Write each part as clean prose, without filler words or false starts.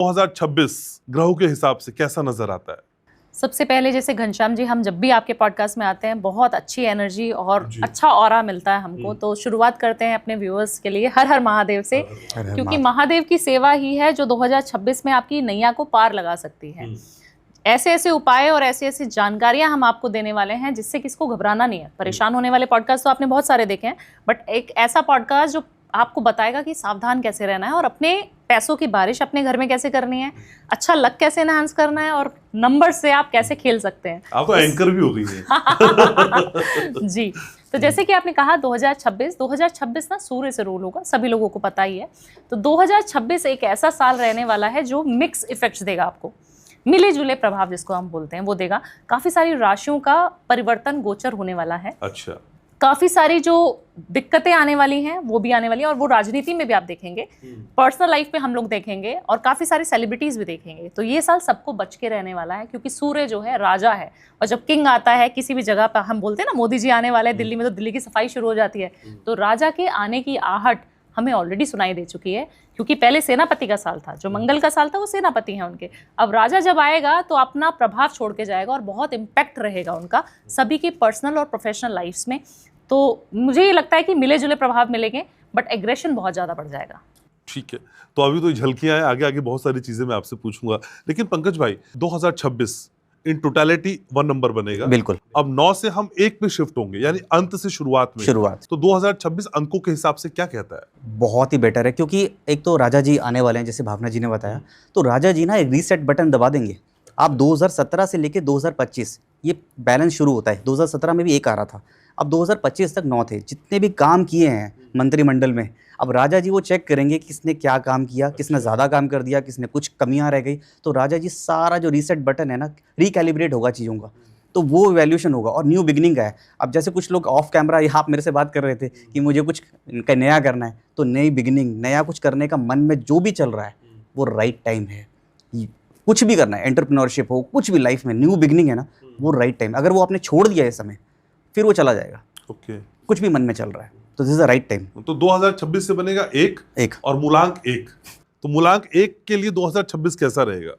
2026 ग्रहों के हिसाब से कैसा नजर आता है? सबसे पहले जैसे घनश्याम जी, हम जब भी आपके पॉडकास्ट में आते हैं बहुत अच्छी एनर्जी और अच्छा ऑरा मिलता है हमको। तो शुरुआत करते हैं अपने व्यूअर्स के लिए हर हर महादेव से, क्योंकि महादेव की सेवा ही है जो 2026 में आपकी नैया को पार लगा सकती है। ऐसे ऐसे उपाय और ऐसी ऐसी जानकारियां हम आपको देने वाले हैं जिससे किसको घबराना नहीं है। परेशान होने वाले पॉडकास्ट तो आपने बहुत सारे देखे हैं, बट एक ऐसा पॉडकास्ट जो आपको बताएगा कि सावधान कैसे रहना है और अपने पैसों की बारिश अपने घर में कैसे करनी है, अच्छा लक कैसे एनहांस करना है और नंबर से आप कैसे खेल सकते हैं। आप तो एंकर भी हो गई हैं। जी, तो जैसे कि आपने कहा 2026 ना सूर्य से रूल होगा, सभी लोगों को पता ही है। तो 2026 एक ऐसा साल रहने वाला है जो मिक्स इफेक्ट्स देगा आपको, मिले जुले प्रभाव जिसको हम बोलते हैं वो देगा। काफी सारी राशियों का परिवर्तन गोचर होने वाला है। अच्छा, काफी सारी जो दिक्कतें आने वाली हैं वो भी आने वाली हैं, और वो राजनीति में भी आप देखेंगे, पर्सनल लाइफ पे हम लोग देखेंगे, और काफी सारी सेलिब्रिटीज भी देखेंगे। तो ये साल सबको बच के रहने वाला है, क्योंकि सूर्य जो है राजा है, और जब किंग आता है किसी भी जगह पर, हम बोलते हैं ना मोदी जी आने वाले हैं दिल्ली में, तो दिल्ली की सफाई शुरू हो जाती है। तो राजा के आने की आहट हमें ऑलरेडी सुनाई दे चुकी है, क्योंकि पहले सेनापति का साल था, जो मंगल का साल था वो सेनापति हैं उनके। अब राजा जब आएगा तो अपना प्रभाव छोड़ के जाएगा और बहुत इम्पैक्ट रहेगा उनका सभी की पर्सनल और प्रोफेशनल लाइफ्स में। तो मुझे ये लगता है कि मिले जुले प्रभाव मिलेंगे, बट एग्रेशन बहुत ज्यादा बढ़ जाएगा। ठीक है, तो अभी तो झलकियां हैं, आगे आगे बहुत सारी चीजें मैं आपसे पूछूंगा। लेकिन पंकज भाई, 2026 इन टोटलिटी 1 नंबर बनेगा। बिल्कुल। अब 9 से हम 1 पे शिफ्ट होंगे, यानी अंत से शुरुआत में। तो 2026 अंकों के हिसाब से क्या कहता है? बहुत ही बेटर है, क्योंकि एक तो राजा जी आने वाले हैं, जैसे भावना जी ने बताया। तो राजा जी ना एक रीसेट बटन दबा देंगे। आप 2017 से लेके 2025 ये बैलेंस शुरू होता है। 2017 में भी 1 आ रहा था, अब 2025 तक 9 थे। जितने भी काम किए हैं मंत्रिमंडल में, अब राजा जी वो चेक करेंगे किसने क्या काम किया, किसने ज़्यादा काम कर दिया, किसने कुछ कमियां रह गई। तो राजा जी सारा जो रीसेट बटन है ना, रिकैलिब्रेट होगा चीज़ों का, तो वो वैल्यूएशन होगा और न्यू बिगनिंग का है। अब जैसे कुछ लोग ऑफ कैमरा यहाँ आप मेरे से बात कर रहे थे कि मुझे कुछ नया करना है, तो नई बिगनिंग, नया कुछ करने का मन में जो भी चल रहा है वो राइट टाइम है। कुछ भी करना है, एंटरप्रेन्योरशिप हो, कुछ भी लाइफ में न्यू बिगनिंग है ना, वो राइट टाइम। अगर वो आपने छोड़ दिया है समय, फिर वो चला जाएगा। ओके, कुछ भी मन में चल रहा है तो this is the right time. तो 2026 से बनेगा 1 और मूलांक 1। तो मूलांक 1 के लिए 2026 कैसा रहेगा?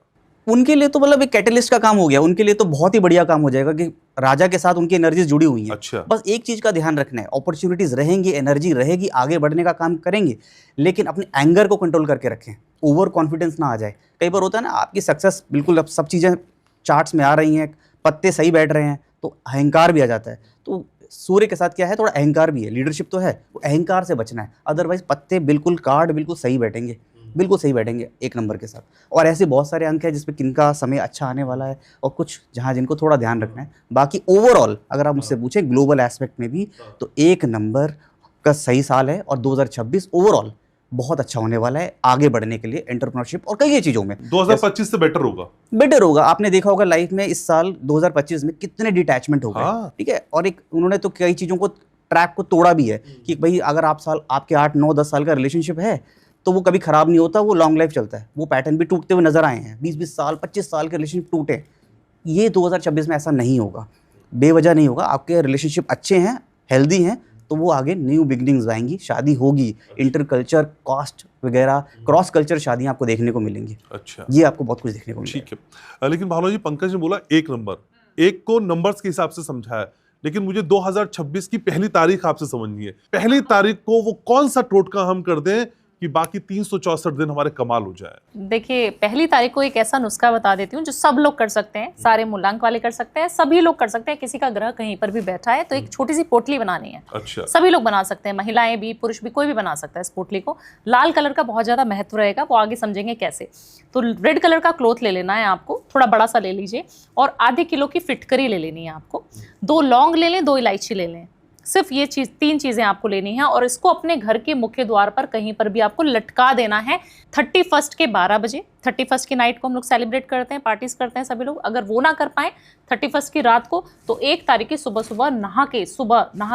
उनके लिए तो मतलब एक कैटलिस्ट का काम हो गया, उनके लिए तो बहुत ही बढ़िया काम हो जाएगा कि राजा के साथ उनकी एनर्जीज जुड़ी हुई हैं। अच्छा। बस एक चीज का ध्यान रखना है, अपॉर्चुनिटीज रहेंगी, एनर्जी रहेगी, आगे बढ़ने का काम करेंगे, लेकिन अपने एंगर को कंट्रोल करके रखें, ओवर कॉन्फिडेंस ना आ जाए। कई बार होता है ना, आपकी सक्सेस बिल्कुल, अब सब चीज़ें चार्ट्स में आ रही हैं, पत्ते सही बैठ रहे हैं, तो अहंकार भी आ जाता है। तो सूर्य के साथ क्या है, थोड़ा अहंकार भी है, लीडरशिप तो है, वो अहंकार से बचना है। अदरवाइज पत्ते बिल्कुल कार्ड बिल्कुल सही बैठेंगे, बिल्कुल सही बैठेंगे 1 नंबर के साथ। और ऐसे बहुत सारे अंक हैं जिसपे किनका समय अच्छा आने वाला है, और कुछ जहाँ जिनको थोड़ा ध्यान रखना है। बाकी ओवरऑल अगर आप मुझसे पूछें ग्लोबल एस्पेक्ट में भी, तो 1 नंबर का सही साल है, और 2026 ओवरऑल बहुत अच्छा होने वाला है आगे बढ़ने के लिए, एंटरप्रेन्योरशिप और कई चीज़ों में। 2025 से बेटर होगा। बेटर होगा। आपने देखा होगा लाइफ में इस साल 2025 में कितने डिटैचमेंट हो गए, ठीक है। और एक उन्होंने तो कई चीज़ों को, ट्रैक को तोड़ा भी है कि भाई अगर आपके 8, 9, 10 साल का रिलेशनशिप है तो वो कभी खराब नहीं होता, वो लॉन्ग लाइफ चलता है। वो पैटर्न भी टूटते हुए नजर आए हैं, 20-20 साल 25 साल के रिलेशनशिप टूटे। ये 2026 में ऐसा नहीं होगा, बेवजह नहीं होगा। आपके रिलेशनशिप अच्छे हैं, हेल्दी हैं, तो वो आगे न्यू बिगनिंग्स आएंगी, शादी होगी, इंटर कल्चर, कास्ट वगैरह, क्रॉस कल्चर शादियां आपको देखने को मिलेंगी। अच्छा, ये आपको बहुत कुछ देखने को मिलेगा। ठीक है। लेकिन भावना जी, पंकज ने बोला 1 नंबर, 1 को नंबर्स के हिसाब से समझाया, लेकिन मुझे 2026 की पहली तारीख आपसे समझनी है। पहली तारीख को वो कौन सा टोटका हम कर दें कि बाकी 364 दिन हमारे कमाल हो जाए? देखिए, पहली तारीख को एक ऐसा नुस्खा बता देती हूँ जो सब लोग कर सकते हैं, सारे मूलांक वाले कर सकते हैं, सभी लोग कर सकते हैं। किसी का ग्रह कहीं पर भी बैठा है तो एक छोटी सी पोटली बनानी है। अच्छा। सभी लोग बना सकते हैं, महिलाएं भी, पुरुष भी, कोई भी बना सकता है इस पोटली को। लाल कलर का बहुत ज्यादा महत्व रहेगा, वो आगे समझेंगे कैसे। तो रेड कलर का क्लॉथ ले लेना है आपको, थोड़ा बड़ा सा ले लीजिए, और आधे किलो की फिटकरी ले लेनी है आपको। 2 लौंग ले लें, 2 इलायची ले लें। सिर्फ ये 3 चीजें आपको लेनी है, और इसको अपने घर के मुख्य द्वार पर कहीं पर भी आपको लटका देना है 31 के 12 बजे। 31 की नाइट को हम लोग सेलिब्रेट करते हैं, पार्टीज करते हैं सभी लोग। अगर वो ना कर पाए 31 की रात को, तो 1 तारीख की सुबह नहा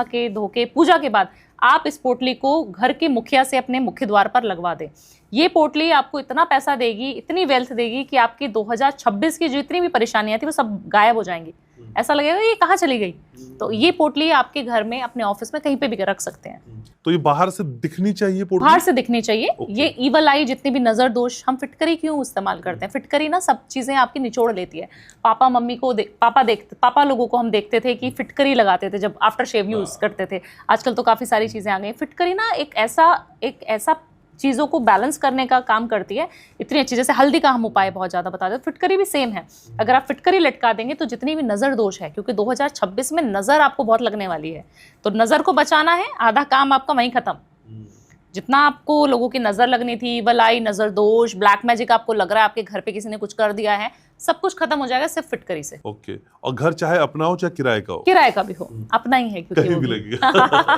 के धो के पूजा के बाद आप इस पोटली को घर के मुखिया से अपने मुख्य द्वार पर लगवा दें। ये पोटली आपको इतना पैसा देगी, इतनी वेल्थ देगी कि आपकी 2026 की जितनी भी परेशानियां थी वो सब गायब हो जाएंगी। ऐसा लगेगा ये कहाँ चली गई। तो ये पोटली आपके घर में, अपने ऑफिस में, कहीं पे भी रख सकते हैं। तो ये बाहर से दिखनी चाहिए पोटली? बाहर से दिखनी चाहिए। Okay. ये ईवल आई, जितनी भी नजर दोष, हम फिटकरी क्यों इस्तेमाल करते हैं? फिटकरी ना सब चीजें आपकी निचोड़ लेती है। पापा मम्मी को पापा लोगों को हम देखते थे कि फिटकरी लगाते थे जब आफ्टर शेव यूज करते थे। आजकल तो काफी सारी चीजें आ गई। फिटकरी ना एक ऐसा चीज़ों को बैलेंस करने का काम करती है इतनी अच्छी। जैसे हल्दी का हम उपाय बहुत ज़्यादा बताते हैं, फिटकरी भी सेम है। अगर आप फिटकरी लटका देंगे तो जितनी भी नज़र दोष है, क्योंकि 2026 में नज़र आपको बहुत लगने वाली है, तो नज़र को बचाना है, आधा काम आपका वहीं खत्म। जितना आपको लोगों की नज़र लगनी थी, वलाई, नज़र दोष, ब्लैक मैजिक आपको लग रहा है आपके घर पे किसी ने कुछ कर दिया है, सब कुछ खत्म हो जाएगा सिर्फ फिटकरी से। ओके। और घर चाहे अपना हो चाहे किराए का हो? किराए का भी हो, अपना ही है क्योंकि कहीं वो भी लगेगा।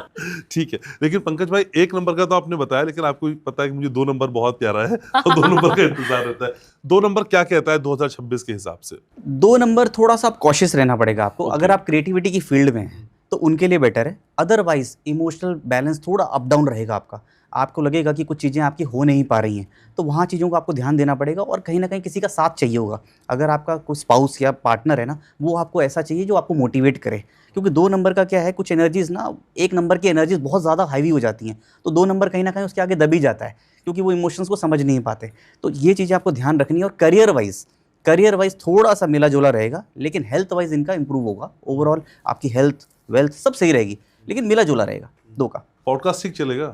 ठीक है। लेकिन पंकज भाई, 1 नंबर का तो आपने बताया, लेकिन आपको भी पता है कि मुझे 2 नंबर बहुत प्यारा है और 2 नंबर का इंतजार रहता है। 2 नंबर क्या कहता है 2026 के हिसाब से? 2 नंबर थोड़ा सा आप कॉशियस रहना पड़ेगा आपको। Okay. अगर आप क्रिएटिविटी की फील्ड में हैं तो उनके लिए बेटर है। अदरवाइज इमोशनल बैलेंस थोड़ा अप डाउन रहेगा आपका। आपको लगेगा कि कुछ चीज़ें आपकी हो नहीं पा रही हैं, तो वहाँ चीज़ों को आपको ध्यान देना पड़ेगा और कहीं ना कहीं किसी का साथ चाहिए होगा। अगर आपका कोई स्पाउस या पार्टनर है ना, वो आपको ऐसा चाहिए जो आपको मोटिवेट करे। क्योंकि 2 नंबर का क्या है, कुछ एनर्जीज ना, 1 नंबर की एनर्जीज बहुत ज़्यादा हाईवी हो जाती हैं, तो 2 नंबर कहीं ना कहीं उसके आगे दबी जाता है क्योंकि वो इमोशंस को समझ नहीं पाते। तो ये चीज़ें आपको ध्यान रखनी है। और करियर वाइज थोड़ा सा मिला जुला रहेगा, लेकिन हेल्थ वाइज इनका इंप्रूव होगा। ओवरऑल आपकी हेल्थ वेल्थ सब सही रहेगी, लेकिन मिला जुला रहेगा 2 का। पॉडकास्ट ठीक चलेगा?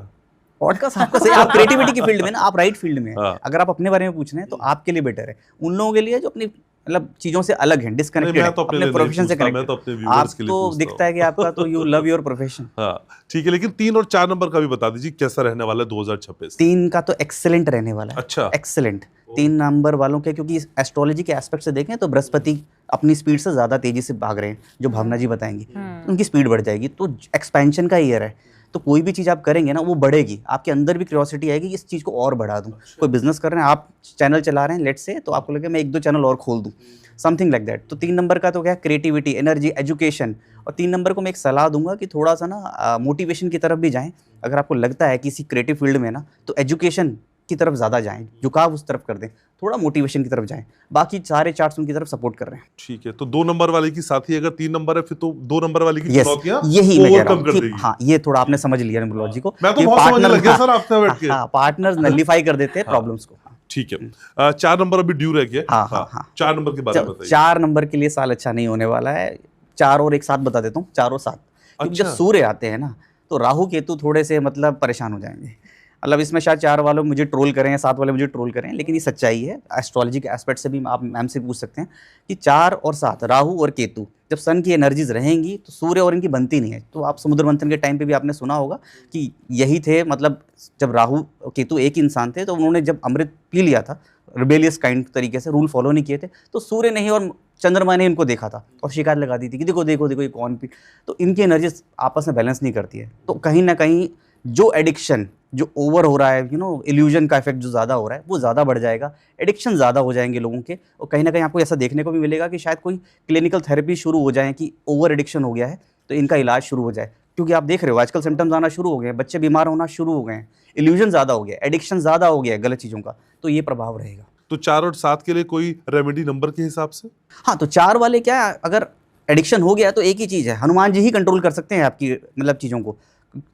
पॉडकास्ट आपका सही, आप क्रिएटिविटी की फील्ड में ना, आप राइट फील्ड में हैं। हाँ। अगर आप अपने बारे में पूछ रहे हैं तो आपके लिए बेटर है। उन लोगों के लिए जो अपनी मतलब चीजों से अलग हैं, डिस्कनेक्टेड मैं है, तो अपने अपने लिए प्रोफेशन नहीं से पूछता, मैं कनेक्टेड। तो अपने व्यूअर्स के लिए आप तो पूछता दिखता है कि आपका तो यू लव योर प्रोफेशन। हाँ ठीक है। लेकिन 3 और 4 नंबर का भी बता दीजिए कैसा रहने वाला है 2026? 3 का तो एक्सेलेंट रहने वाला है। अच्छा। एक्सेलेंट 3 नंबर वालों के, क्योंकि एस्ट्रोलॉजी के एस्पेक्ट से देखें तो बृहस्पति अपनी स्पीड से ज़्यादा तेजी से भाग रहे हैं, जो भावना जी बताएंगी। उनकी स्पीड बढ़ जाएगी, तो एक्सपेंशन का ईयर है। तो कोई भी चीज़ आप करेंगे ना, वो बढ़ेगी। आपके अंदर भी क्यूरियोसिटी आएगी इस चीज़ को और बढ़ा दूं। कोई बिजनेस कर रहे हैं, आप चैनल चला रहे हैं लेट से, तो आपको लगे मैं 1-2 चैनल और खोल दूं, समथिंग लाइक दैट। तो 3 नंबर का तो क्या है, क्रिएटिविटी, एनर्जी, एजुकेशन। और 3 नंबर को मैं एक सलाह दूंगा कि थोड़ा सा ना मोटिवेशन की तरफ भी जाएं। अगर आपको लगता है किसी क्रिएटिव फील्ड में ना, तो एजुकेशन की तरफ ज़्यादा जाएं, झुकाव उस तरफ कर दें, थोड़ा मोटिवेशन की तरफ जाएं। बाकी सारे चार्ट्स उनकी तरफ सपोर्ट कर रहे हैं। ठीक है। तो 2 नंबर वाले की साथी अगर 3 नंबर है, फिर तो 2 नंबर वाले की यस, चुनौतियां यही मैं कह रहा ओवरकम कर हूँ कि देगी। हाँ, ये थोड़ा आपने समझ लिया न्यूमरोलॉजी को। मैं तो कि बहुत समझने partner- लग गया सर आपसे बैठ के। हाँ, पार्टनर्स नलिफाई कर देते हैं प्रॉब्लम्स को। ठीक है। 4 नंबर अभी ड्यू रह गया। हाँ। 4 नंबर के बारे में बताइए। 4 नंबर के लिए साल अच्छा नहीं होने वाला है। 4 और एक साथ बता देता हूँ, 4 और 7। क्योंकि जब अच्छा। सूर्य आते हैं ना, तो राहु केतु थोड़े से मतलब परेशान हो जाएंगे। मतलब इसमें शायद 4 वालों मुझे ट्रोल करें या 7 वाले मुझे ट्रोल करें, लेकिन ये सच्चाई है। एस्ट्रोलॉजी के एस्पेक्ट से भी आप मैम से पूछ सकते हैं कि 4 और 7 राहु और केतु जब सन की एनर्जीज रहेंगी तो सूर्य और इनकी बनती नहीं है। तो आप समुद्र मंथन के टाइम पे भी आपने सुना होगा कि यही थे, मतलब जब राहु और केतु एक ही इंसान थे, तो उन्होंने जब अमृत पी लिया था रिबेलियस काइंड तरीके से, रूल फॉलो नहीं किए थे, तो सूर्य नहीं और चंद्रमा ने इनको देखा था और शिकायत लगा दी थी कि देखो देखो देखो ये कौन पी। तो इनकी एनर्जीज आपस में बैलेंस नहीं करती है। तो कहीं ना कहीं जो एडिक्शन जो ओवर हो रहा है, इल्यूजन का इफेक्ट जो ज़्यादा हो रहा है, वो ज़्यादा बढ़ जाएगा। एडिक्शन ज़्यादा हो जाएंगे लोगों के, और कहीं ना कहीं आपको ऐसा देखने को भी मिलेगा कि शायद कोई क्लिनिकल थेरेपी शुरू हो जाए कि ओवर एडिक्शन हो गया है तो इनका इलाज शुरू हो जाए। क्योंकि आप देख रहे हो आजकल सिम्टम्स आना शुरू हो गए हैं, बच्चे बीमार होना शुरू हो गए हैं, इल्यूजन ज़्यादा हो गया, एडिक्शन ज़्यादा हो गया है गलत चीज़ों का, तो ये प्रभाव रहेगा। तो 4 और 7 के लिए कोई रेमेडी नंबर के हिसाब से? हाँ, तो 4 वाले क्या है, अगर एडिक्शन हो गया तो एक ही चीज़ है, हनुमान जी ही कंट्रोल कर सकते हैं आपकी मतलब चीज़ों को।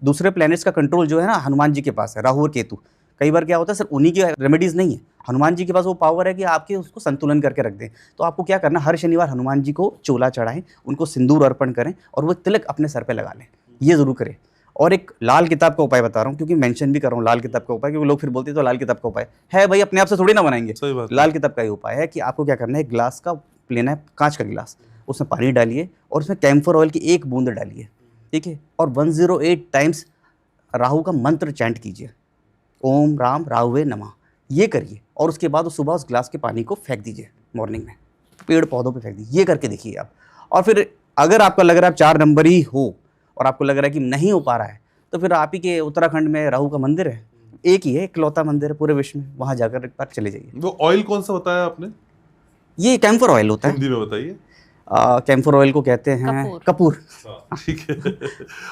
दूसरे प्लैनेट्स का कंट्रोल जो है ना हनुमान जी के पास है, राहु और केतु। कई बार क्या होता है सर, उन्हीं की रेमेडीज़ नहीं है, हनुमान जी के पास वो पावर है कि आपके उसको संतुलन करके रख दें। तो आपको क्या करना, हर शनिवार हनुमान जी को चोला चढ़ाएं, उनको सिंदूर अर्पण करें और वो तिलक अपने सर पे लगा लें, ये ज़रूर करें। और एक लाल किताब का उपाय बता रहा हूँ, क्योंकि मेंशन भी कर रहा हूँ लाल किताब का उपाय, क्योंकि लोग फिर बोलते हैं तो लाल किताब का उपाय है भाई, अपने आप से थोड़ी ना बनाएंगे। सही बात है। लाल किताब का ये उपाय है कि आपको क्या करना है, एक ग्लास का लेना है, कांच का गिलास, उसमें पानी डालिए और उसमें कैम्फर ऑयल की 1 बूंद डालिए, ठीक है, और 108 टाइम्स राहु का मंत्र चैंट कीजिए, ओम राम राहुवे नमः, ये करिए। और उसके बाद सुबह उस ग्लास के पानी को फेंक दीजिए मॉर्निंग में, पेड़ पौधों पे फेंक दीजिए, ये करके देखिए आप। और फिर अगर आपको लग रहा है आप 4 नंबर ही हो और आपको लग रहा है कि नहीं हो पा रहा है, तो फिर आप ही के उत्तराखंड में राहु का मंदिर है, एक ही है, इकलौता मंदिर है पूरे विश्व में, वहाँ जाकर एक बार चले जाइए। वो ऑयल कौन सा बताया आपने? ये कैम्फर ऑयल होता है। हिंदी में बताइए। कैम्फर ऑयल को कहते हैं कपूर। कपूर। ठीक है।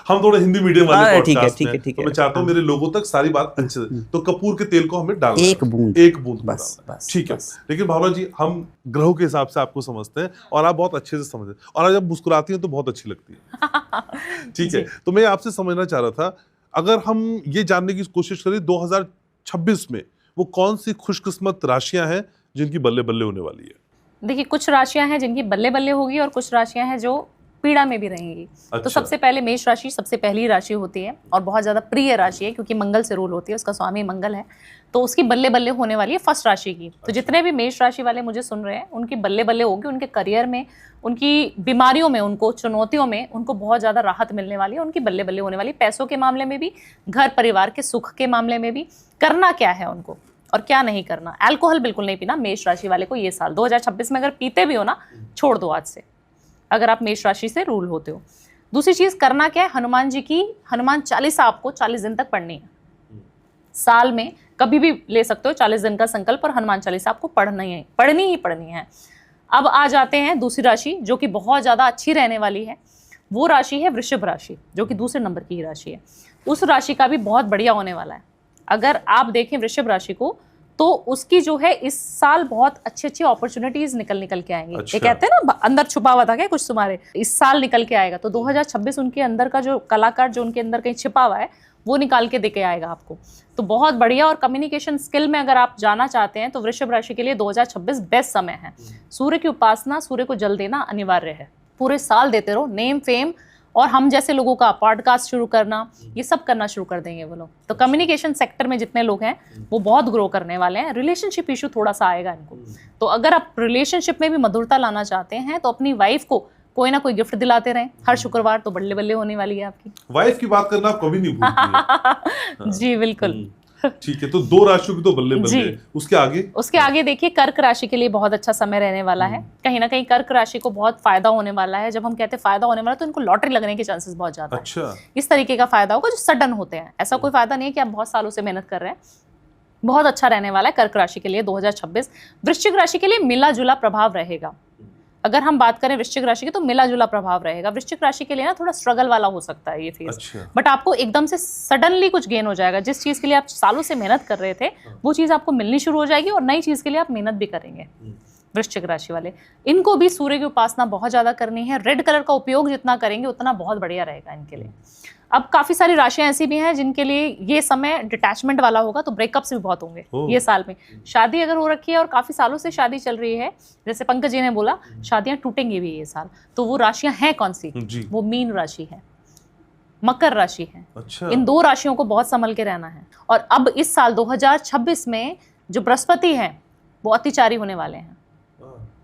हम थोड़ा हिंदी मीडियम वाले हाँ, ठीक है, पॉडकास्ट ठीक है, में, ठीक तो है। मैं चाहता हूँ मेरे लोगों तक सारी बात अच्छे से, तो कपूर के तेल को हमें डालना है। एक बूंद को बस, डालना है। बस, ठीक है। बस। लेकिन भावना जी, हम ग्रहों के हिसाब से आपको समझते हैं और आप बहुत अच्छे से समझते हैं, और जब मुस्कुराती हैं तो बहुत अच्छी लगती है। ठीक है। तो मैं आपसे समझना चाह रहा था, अगर हम ये जानने की कोशिश करें 2026 में वो कौन सी खुशकिस्मत राशियां हैं जिनकी बल्ले बल्ले होने वाली है? देखिए, कुछ राशियां हैं जिनकी बल्ले बल्ले होगी और कुछ राशियां हैं जो पीड़ा में भी रहेंगी। तो अच्छा। सबसे पहले मेष राशि सबसे पहली राशि होती है और बहुत ज़्यादा प्रिय राशि है, क्योंकि मंगल से रूल होती है, उसका स्वामी मंगल है, तो उसकी बल्ले बल्ले होने वाली है फर्स्ट राशि की। तो जितने भी मेष राशि वाले मुझे सुन रहे हैं, उनकी बल्ले बल्ले होगी, उनके करियर में, उनकी बीमारियों में, उनको चुनौतियों में, उनको बहुत ज़्यादा राहत मिलने वाली है, उनकी बल्ले बल्ले होने वाली है। पैसों के मामले में भी, घर परिवार के सुख के मामले में भी। करना क्या है उनको और क्या नहीं करना, अल्कोहल बिल्कुल नहीं पीना मेष राशि वाले को ये साल 2026 में। अगर पीते भी हो ना, छोड़ दो आज से, अगर आप मेष राशि से रूल होते हो। दूसरी चीज करना क्या है, हनुमान जी की हनुमान चालीसा आपको 40 दिन तक पढ़नी है। साल में कभी भी ले सकते हो 40 दिन का संकल्प, और हनुमान चालीसा आपको पढ़नी ही पढ़नी है। अब आ जाते हैं दूसरी राशि जो कि बहुत ज्यादा अच्छी रहने वाली है, वो राशि है वृषभ राशि, जो कि दूसरे नंबर की राशि है। उस राशि का भी बहुत बढ़िया होने वाला है। अगर आप देखें वृषभ राशि को, तो उसकी जो है इस साल बहुत अच्छी अच्छी अपॉर्चुनिटीज निकल के आएंगी। अच्छा। ये कहते हैं ना, अंदर छुपा हुआ था क्या कुछ तुम्हारे, इस साल निकल के आएगा। तो 2026 उनके अंदर का जो कलाकार जो उनके अंदर कहीं छिपा हुआ है, वो निकाल के देके आएगा आपको। तो बहुत बढ़िया। और कम्युनिकेशन स्किल में अगर आप जाना चाहते हैं तो वृषभ राशि के लिए 2026 बेस्ट समय है। सूर्य की उपासना, सूर्य को जल देना अनिवार्य है। पूरे साल देते रहो, नेम फेम और हम जैसे लोगों का पॉडकास्ट शुरू करना, ये सब करना शुरू कर देंगे वो लोग। तो कम्युनिकेशन सेक्टर में जितने लोग हैं वो बहुत ग्रो करने वाले हैं। रिलेशनशिप इशू थोड़ा सा आएगा इनको, तो अगर आप रिलेशनशिप में भी मधुरता लाना चाहते हैं तो अपनी वाइफ को कोई ना कोई गिफ्ट दिलाते रहें हर शुक्रवार, तो बल्ले बल्ले होने वाली है आपकी। वाइफ की बात करना आप कभी नहीं भूलती हैं। जी बिल्कुल। ठीक है। तो दो राशियों की तो बल्ले बल्ले, जी। उसके आगे देखिए, कर्क राशि के लिए बहुत अच्छा समय रहने वाला है। कहीं ना कहीं कर्क राशि को बहुत फायदा होने वाला है। जब हम कहते हैं फायदा होने वाला, तो इनको लॉटरी लगने के चांसेस बहुत ज्यादा है। अच्छा। इस तरीके का फायदा होगा जो सडन होते हैं। ऐसा कोई फायदा नहीं है कि आप बहुत सालों से मेहनत कर रहे हैं। बहुत अच्छा रहने वाला है कर्क राशि के लिए 2026। वृश्चिक राशि के लिए मिला जुला प्रभाव रहेगा। अगर हम बात करें वृश्चिक राशि की, तो मिला जुला प्रभाव रहेगा। वृश्चिक राशि के लिए ना थोड़ा स्ट्रगल वाला हो सकता है ये फेज। अच्छा। बट आपको एकदम से सडनली कुछ गेन हो जाएगा। जिस चीज के लिए आप सालों से मेहनत कर रहे थे, वो चीज आपको मिलनी शुरू हो जाएगी, और नई चीज के लिए आप मेहनत भी करेंगे। वृश्चिक राशि वाले, इनको भी सूर्य की उपासना बहुत ज्यादा करनी है। रेड कलर का उपयोग जितना करेंगे उतना बहुत बढ़िया रहेगा इनके लिए। अब काफी सारी राशियां ऐसी भी हैं जिनके लिए ये समय डिटैचमेंट वाला होगा, तो ब्रेकअप्स भी बहुत होंगे ये साल में। शादी अगर हो रखी है और काफी सालों से शादी चल रही है, जैसे पंकज जी ने बोला, शादियां टूटेंगी भी ये साल। तो वो राशियां हैं कौन सी? वो मीन राशि है, मकर राशि है। अच्छा। इन दो राशियों को बहुत संभल के रहना है। और अब इस साल 2026 में जो बृहस्पति हैं वो अतिचारी होने वाले हैं,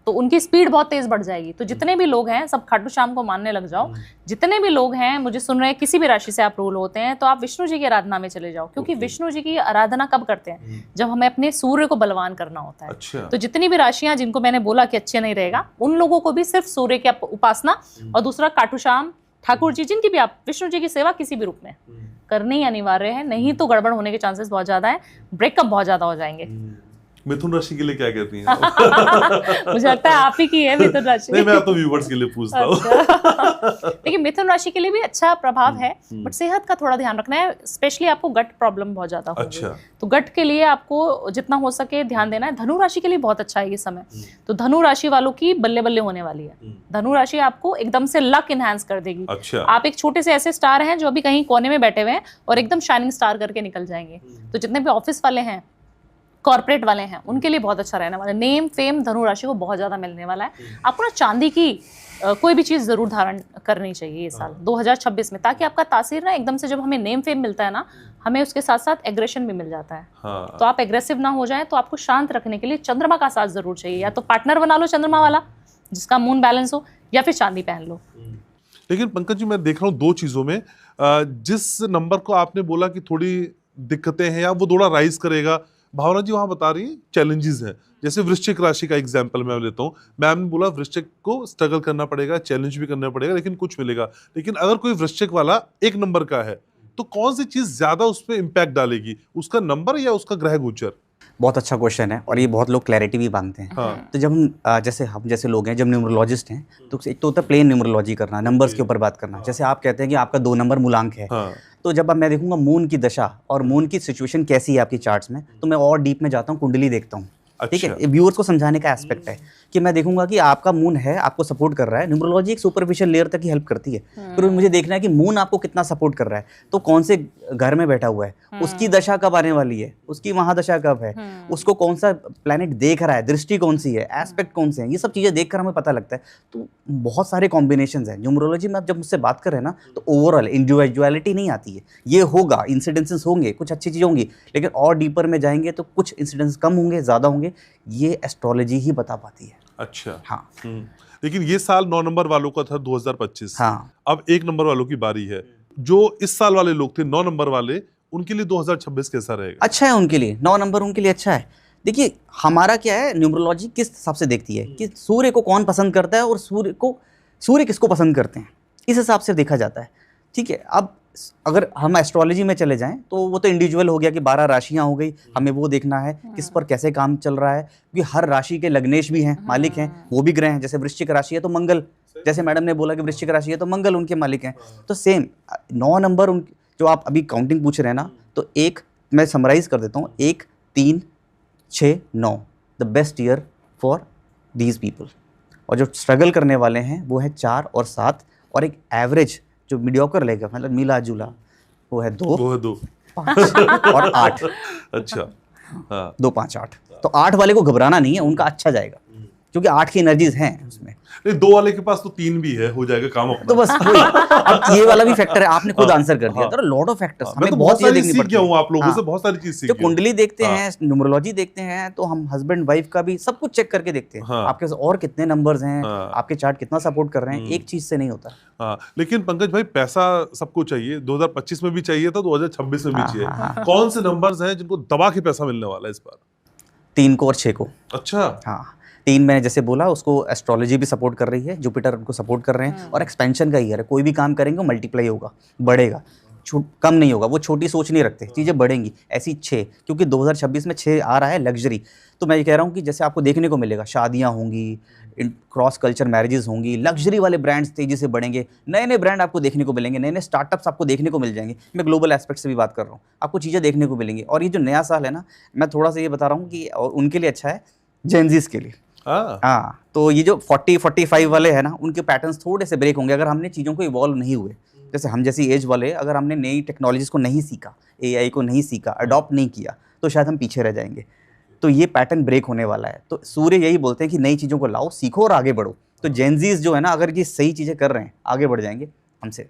तो उनकी स्पीड बहुत तेज बढ़ जाएगी। तो जितने भी लोग हैं सब खाटू श्याम को मानने लग जाओ। जितने भी लोग हैं मुझे सुन रहे हैं, किसी भी राशि से आप रूल होते हैं, तो आप विष्णु जी की आराधना में चले जाओ, क्योंकि विष्णु जी की आराधना कब करते हैं? जब हमें अपने सूर्य को बलवान करना होता है। अच्छा। तो जितनी भी राशियां जिनको मैंने बोला कि अच्छे नहीं रहेगा, उन लोगों को भी सिर्फ सूर्य की उपासना और दूसरा खाटू श्याम ठाकुर जी, जिनकी भी आप विष्णु जी की सेवा किसी भी रूप में करनी अनिवार्य है। नहीं तो गड़बड़ होने के चांसेस बहुत ज्यादा है, ब्रेकअप बहुत ज्यादा हो जाएंगे। मिथुन राशि के लिए क्या कहती हैं? मुझे लगता है आप ही की है मिथुन राशि। नहीं, मैं तो व्यूअर्स के लिए पूछता हूँ। देखिए, मिथुन राशि के लिए भी अच्छा प्रभाव है, बट सेहत का थोड़ा ध्यान रखना है। स्पेशली आपको गट प्रॉब्लम बहुत ज्यादा होगी। अच्छा। तो गट के लिए आपको जितना हो सके ध्यान देना है। धनु राशि के लिए बहुत अच्छा है ये समय। तो धनु राशि वालों की बल्ले बल्ले होने वाली है। धनु राशि आपको एकदम से लक इनहैंस कर देगी। अच्छा। आप एक छोटे से ऐसे स्टार हैं जो अभी कहीं कोने में बैठे हुए हैं और एकदम शाइनिंग स्टार करके निकल जाएंगे। तो जितने भी ऑफिस वाले हैं, कॉर्पोरेट वाले हैं, उनके लिए बहुत अच्छा रहने वाला है। नेम फेम धनु राशि को बहुत ज्यादा मिलने वाला है। आपको ना चांदी की कोई भी चीज जरूर धारण करनी चाहिए ये साल 2026 में, ताकि आपका तासीर ना एकदम से, जब हमें नेम फेम मिलता है ना, हमें उसके साथ साथ एग्रेशन भी मिल जाता है। हाँ। तो आप एग्रेसिव ना हो जाए। तो आपको शांत रखने के लिए चंद्रमा का साथ जरूर चाहिए। या तो पार्टनर बना लो चंद्रमा वाला जिसका मून बैलेंस हो, या फिर चांदी पहन लो। लेकिन पंकज जी, मैं देख रहा हूँ दो चीजों में, जिस नंबर को आपने बोला कि थोड़ी दिक्कतें हैं या वो थोड़ा राइज करेगा, भावना जी वहां बता रही है चैलेंजेस हैं। जैसे वृश्चिक राशि का एग्जांपल मैं लेता हूँ। मैम ने बोला वृश्चिक को स्ट्रगल करना पड़ेगा, चैलेंज भी करना पड़ेगा, लेकिन कुछ मिलेगा। लेकिन अगर कोई वृश्चिक वाला एक नंबर का है, तो कौन सी चीज ज्यादा उस पर इम्पैक्ट डालेगी, उसका नंबर या उसका ग्रह गोचर? बहुत अच्छा क्वेश्चन है और ये बहुत लोग क्लैरिटी भी मांगते हैं। हाँ। तो जब हम जैसे लोग हैं, जब न्यूमरोलॉजिस्ट हैं, तो एक तो होता है प्लेन न्यूमरोलॉजी करना, नंबर्स के ऊपर बात करना। जैसे आप कहते हैं कि आपका 2 नंबर मूलांक है, हाँ। तो जब अब मैं देखूंगा मून की दशा और मून की सिचुएशन कैसी है आपकी चार्ट्स में, तो मैं और डीप में जाता हूँ, कुंडली देखता हूँ। ठीक है, अच्छा। व्यूअर्स को समझाने का एस्पेक्ट है कि मैं देखूंगा कि आपका मून है, आपको सपोर्ट कर रहा है। न्यूमरोलॉजी एक सुपरफिशियल लेयर तक ही हेल्प करती है, फिर मुझे देखना है कि मून आपको कितना सपोर्ट कर रहा है, तो कौन से घर में बैठा हुआ है, उसकी दशा कब आने वाली है, उसकी महादशा कब है, उसको कौन सा प्लैनेट देख रहा है, दृष्टि कौन सी है, एस्पेक्ट कौन से हैं, ये सब चीज़ें देखकर हमें पता लगता है। तो बहुत सारे कॉम्बिनेशंस हैं न्यूमरोलॉजी में। आप जब मुझसे बात कर रहे हैं ना, तो ओवरऑल इंडिविजुअलिटी नहीं आती है, ये होगा, इंसिडेंसेस होंगे, कुछ अच्छी चीज़ें होंगी, लेकिन और डीपर में जाएंगे तो कुछ इंसिडेंस कम होंगे, ज़्यादा होंगे, ये एस्ट्रोलॉजी ही बता पाती है। अच्छा। हाँ। लेकिन ये साल 9 नंबर वालों का था 2025। हाँ। अब 1 नंबर वालों की बारी है। जो इस साल वाले लोग थे 9 नंबर वाले, उनके लिए 2026 कैसा रहेगा? अच्छा है उनके लिए, 9 नंबर उनके लिए अच्छा है। देखिए हमारा क्या है, न्यूमरोलॉजी किस हिसाब से देखती है कि सूर्य को कौन पसंद करता है और सूर्य किसको पसंद करते हैं, इस हिसाब से देखा जाता है। ठीक है, अब अगर हम एस्ट्रोलॉजी में चले जाएं तो वो तो इंडिविजुअल हो गया कि 12 राशियां हो गई, हमें वो देखना है किस पर कैसे काम चल रहा है, क्योंकि हर राशि के लग्नेश भी हैं, मालिक हैं, वो भी ग्रह हैं। जैसे वृश्चिक राशि है तो मंगल, जैसे मैडम ने बोला कि वृश्चिक राशि है तो मंगल उनके मालिक हैं। तो सेम 9 नंबर जो आप अभी काउंटिंग पूछ रहे हैं ना, तो एक मैं समराइज कर देता हूँ, 1, 3, 6, 9 the best year for these people. और जो स्ट्रगल करने वाले हैं वो है 4 और 7, और एक एवरेज जो मीडियोकर लेगा, मतलब मिला जुला, वो है 2, वो है 2, 5 और 8। अच्छा। हाँ। 2, 5, 8। तो 8 वाले को घबराना नहीं है, उनका अच्छा जाएगा, क्योंकि 8 की एनर्जीज हैं उसमें। नहीं, 2 वाले के पास तो 3 भी है, हो जाएगा काम अपना। तो बस वही, अब ये वाला भी फैक्टर है, आपने खुद आंसर कर दिया। तो लॉट ऑफ फैक्टर्स, मैं हमें तो बहुत चीजें देखनी सीख पड़ती गया है। हूँ आप लोगों से, हाँ। बहुत सारी चीज सीख जो गया हूँ। कुंडली देखते हाँ। हैं, न्यूमरोलॉजी देखते हैं, तो हम हस्बैंड वाइफ का भी सब कुछ चेक करके देखते हैं। हाँ। आपके और कितने नंबर्स हैं, हाँ। आपके चार्ट कितना सपोर्ट कर रहे हैं, एक चीज से नहीं होता। हाँ, लेकिन पंकज भाई पैसा सबको चाहिए, 2025 में भी चाहिए था, 2026 में भी हाँ, चाहिए। हाँ, कौन से नंबर्स हैं जिनको दबा के पैसा मिलने वाला है इस बार? 3 को और 6 को। अच्छा। हाँ, 3 मैंने जैसे बोला, उसको एस्ट्रोलॉजी भी सपोर्ट कर रही है, जुपिटर उनको सपोर्ट कर रहे हैं, और एक्सपेंशन का ईयर है, कोई भी काम करेंगे मल्टीप्लाई होगा, बढ़ेगा, कम नहीं होगा। वो छोटी सोच नहीं रखते, चीज़ें बढ़ेंगी। ऐसी 6, क्योंकि 2026 में 6 आ रहा है, लग्जरी। तो मैं ये कह रहा हूँ कि जैसे आपको देखने को मिलेगा, शादियाँ होंगी, क्रॉस कल्चर मैरिजेस होंगी, लग्जरी वाले ब्रांड्स तेजी से बढ़ेंगे, नए नए ब्रांड आपको देखने को मिलेंगे, नए नए स्टार्टअप्स आपको देखने को मिल जाएंगे। मैं ग्लोबल एस्पेक्ट से भी बात कर रहा हूँ, आपको चीज़ें देखने को मिलेंगी। और ये जो नया साल है ना, मैं थोड़ा सा ये बता रहा हूँ कि और उनके लिए अच्छा है, जेनजीज के लिए। हाँ, तो ये जो 40-45 वाले हैं ना, उनके पैटर्न्स थोड़े से ब्रेक होंगे अगर हमने चीज़ों को इवॉल्व नहीं हुए। जैसे हम जैसी एज वाले, अगर हमने नई टेक्नोलॉजीज़ को नहीं सीखा, AI को नहीं सीखा, अडॉप्ट नहीं किया, तो शायद हम पीछे रह जाएंगे। तो ये पैटर्न ब्रेक होने वाला है। तो सूर्य यही बोलते हैं कि नई चीज़ों को लाओ, सीखो और आगे बढ़ो। तो जेनजीज जो है ना, अगर ये सही चीज़ें कर रहे हैं, आगे बढ़ जाएंगे हमसे।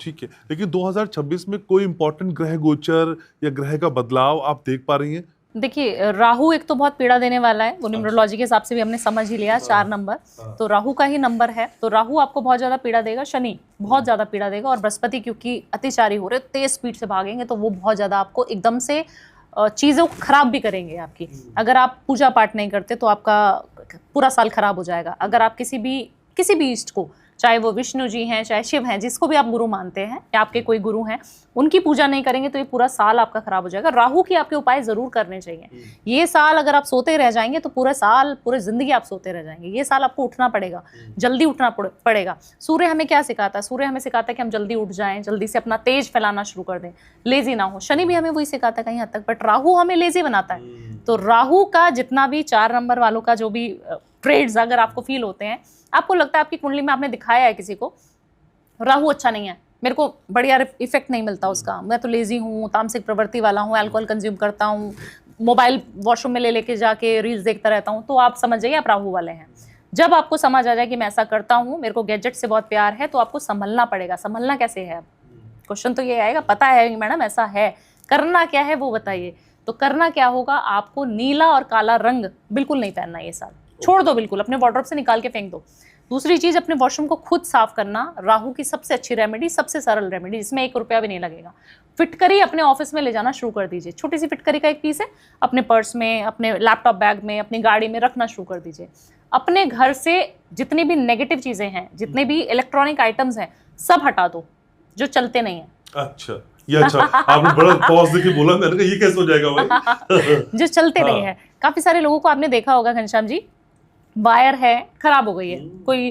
ठीक है, लेकिन 2026 में कोई इंपॉर्टेंट ग्रह गोचर या ग्रह का बदलाव आप देख पा रही हैं? देखिए, राहु एक तो बहुत पीड़ा देने वाला है, वो न्यूमरोलॉजी के हिसाब से भी हमने समझ ही लिया, 4 नंबर, तो राहु का ही नंबर है, तो राहु आपको बहुत ज़्यादा पीड़ा देगा, शनि बहुत ज़्यादा पीड़ा देगा, और बृहस्पति क्योंकि अतिचारी हो रहे, तेज स्पीड से भागेंगे, तो वो बहुत ज़्यादा आपको एकदम से चीज़ों को खराब भी करेंगे आपकी। अगर आप पूजा पाठ नहीं करते तो आपका पूरा साल खराब हो जाएगा। अगर आप किसी भी इष्ट को, चाहे वो विष्णु जी हैं, चाहे शिव हैं, जिसको भी आप गुरु मानते हैं या आपके कोई गुरु हैं, उनकी पूजा नहीं करेंगे तो ये पूरा साल आपका खराब हो जाएगा। राहु की आपके उपाय जरूर करने चाहिए। ये साल अगर आप सोते रह जाएंगे तो पूरे साल, पूरे जिंदगी आप सोते रह जाएंगे। ये साल आपको उठना पड़ेगा, जल्दी उठना पड़ेगा। सूर्य हमें क्या सिखाता है? सूर्य हमें सिखाता है कि हम जल्दी उठ जाएं, जल्दी से अपना तेज फैलाना शुरू कर दें, लेजी ना हो। शनि भी हमें वही सिखाता है कहीं हद तक, बट राहु हमें लेजी बनाता है। तो राहु का जितना भी 4 नंबर वालों का जो भी ट्रेड्स अगर आपको फील होते हैं, आपको लगता है आपकी कुंडली में आपने दिखाया है किसी को, राहु अच्छा नहीं है, मेरे को बढ़िया इफेक्ट नहीं मिलता उसका, मैं तो लेजी हूँ, तामसिक प्रवृत्ति वाला हूँ, अल्कोहल कंज्यूम करता हूँ, मोबाइल वॉशरूम में लेके जाके रील्स देखता रहता हूँ, तो आप समझ जाइए आप राहु वाले हैं। जब आपको समझ आ जाए कि मैं ऐसा करता हूँ, मेरे को गैजेट से बहुत प्यार है, तो आपको संभलना पड़ेगा। संभलना कैसे है? क्वेश्चन तो ये आएगा, पता है मैडम ऐसा है, करना क्या है वो बताइए। तो करना क्या होगा, आपको नीला और काला रंग बिल्कुल नहीं पहनना ये साल, छोड़ दो बिल्कुल, अपने वार्डरोब से निकाल के फेंक दो। दूसरी चीज, अपने वॉशरूम को खुद साफ करना, राहु की सबसे अच्छी रेमेडी, सबसे सरल रेमेडी, जिसमें 1 रुपया भी नहीं लगेगा। फिटकरी अपने ऑफिस में ले जाना शुरू कर दीजिए। छोटी सी फिटकरी का एक पीस है, अपने पर्स में, अपने लैपटॉप बैग में, अपनी गाड़ी में रखना शुरू कर दीजिए। अपने घर से जितनी भी नेगेटिव चीजें हैं, जितने भी इलेक्ट्रॉनिक आइटम्स हैं, सब हटा दो जो चलते नहीं है। अच्छा, ये अच्छा, आपने बड़ा पॉज देके बोला, मैंने कहा ये कैसे हो जाएगा भाई। जो चलते हाँ। नहीं है। काफी सारे लोगों को आपने देखा होगा घनश्याम जी, वायर है खराब हो गई है, कोई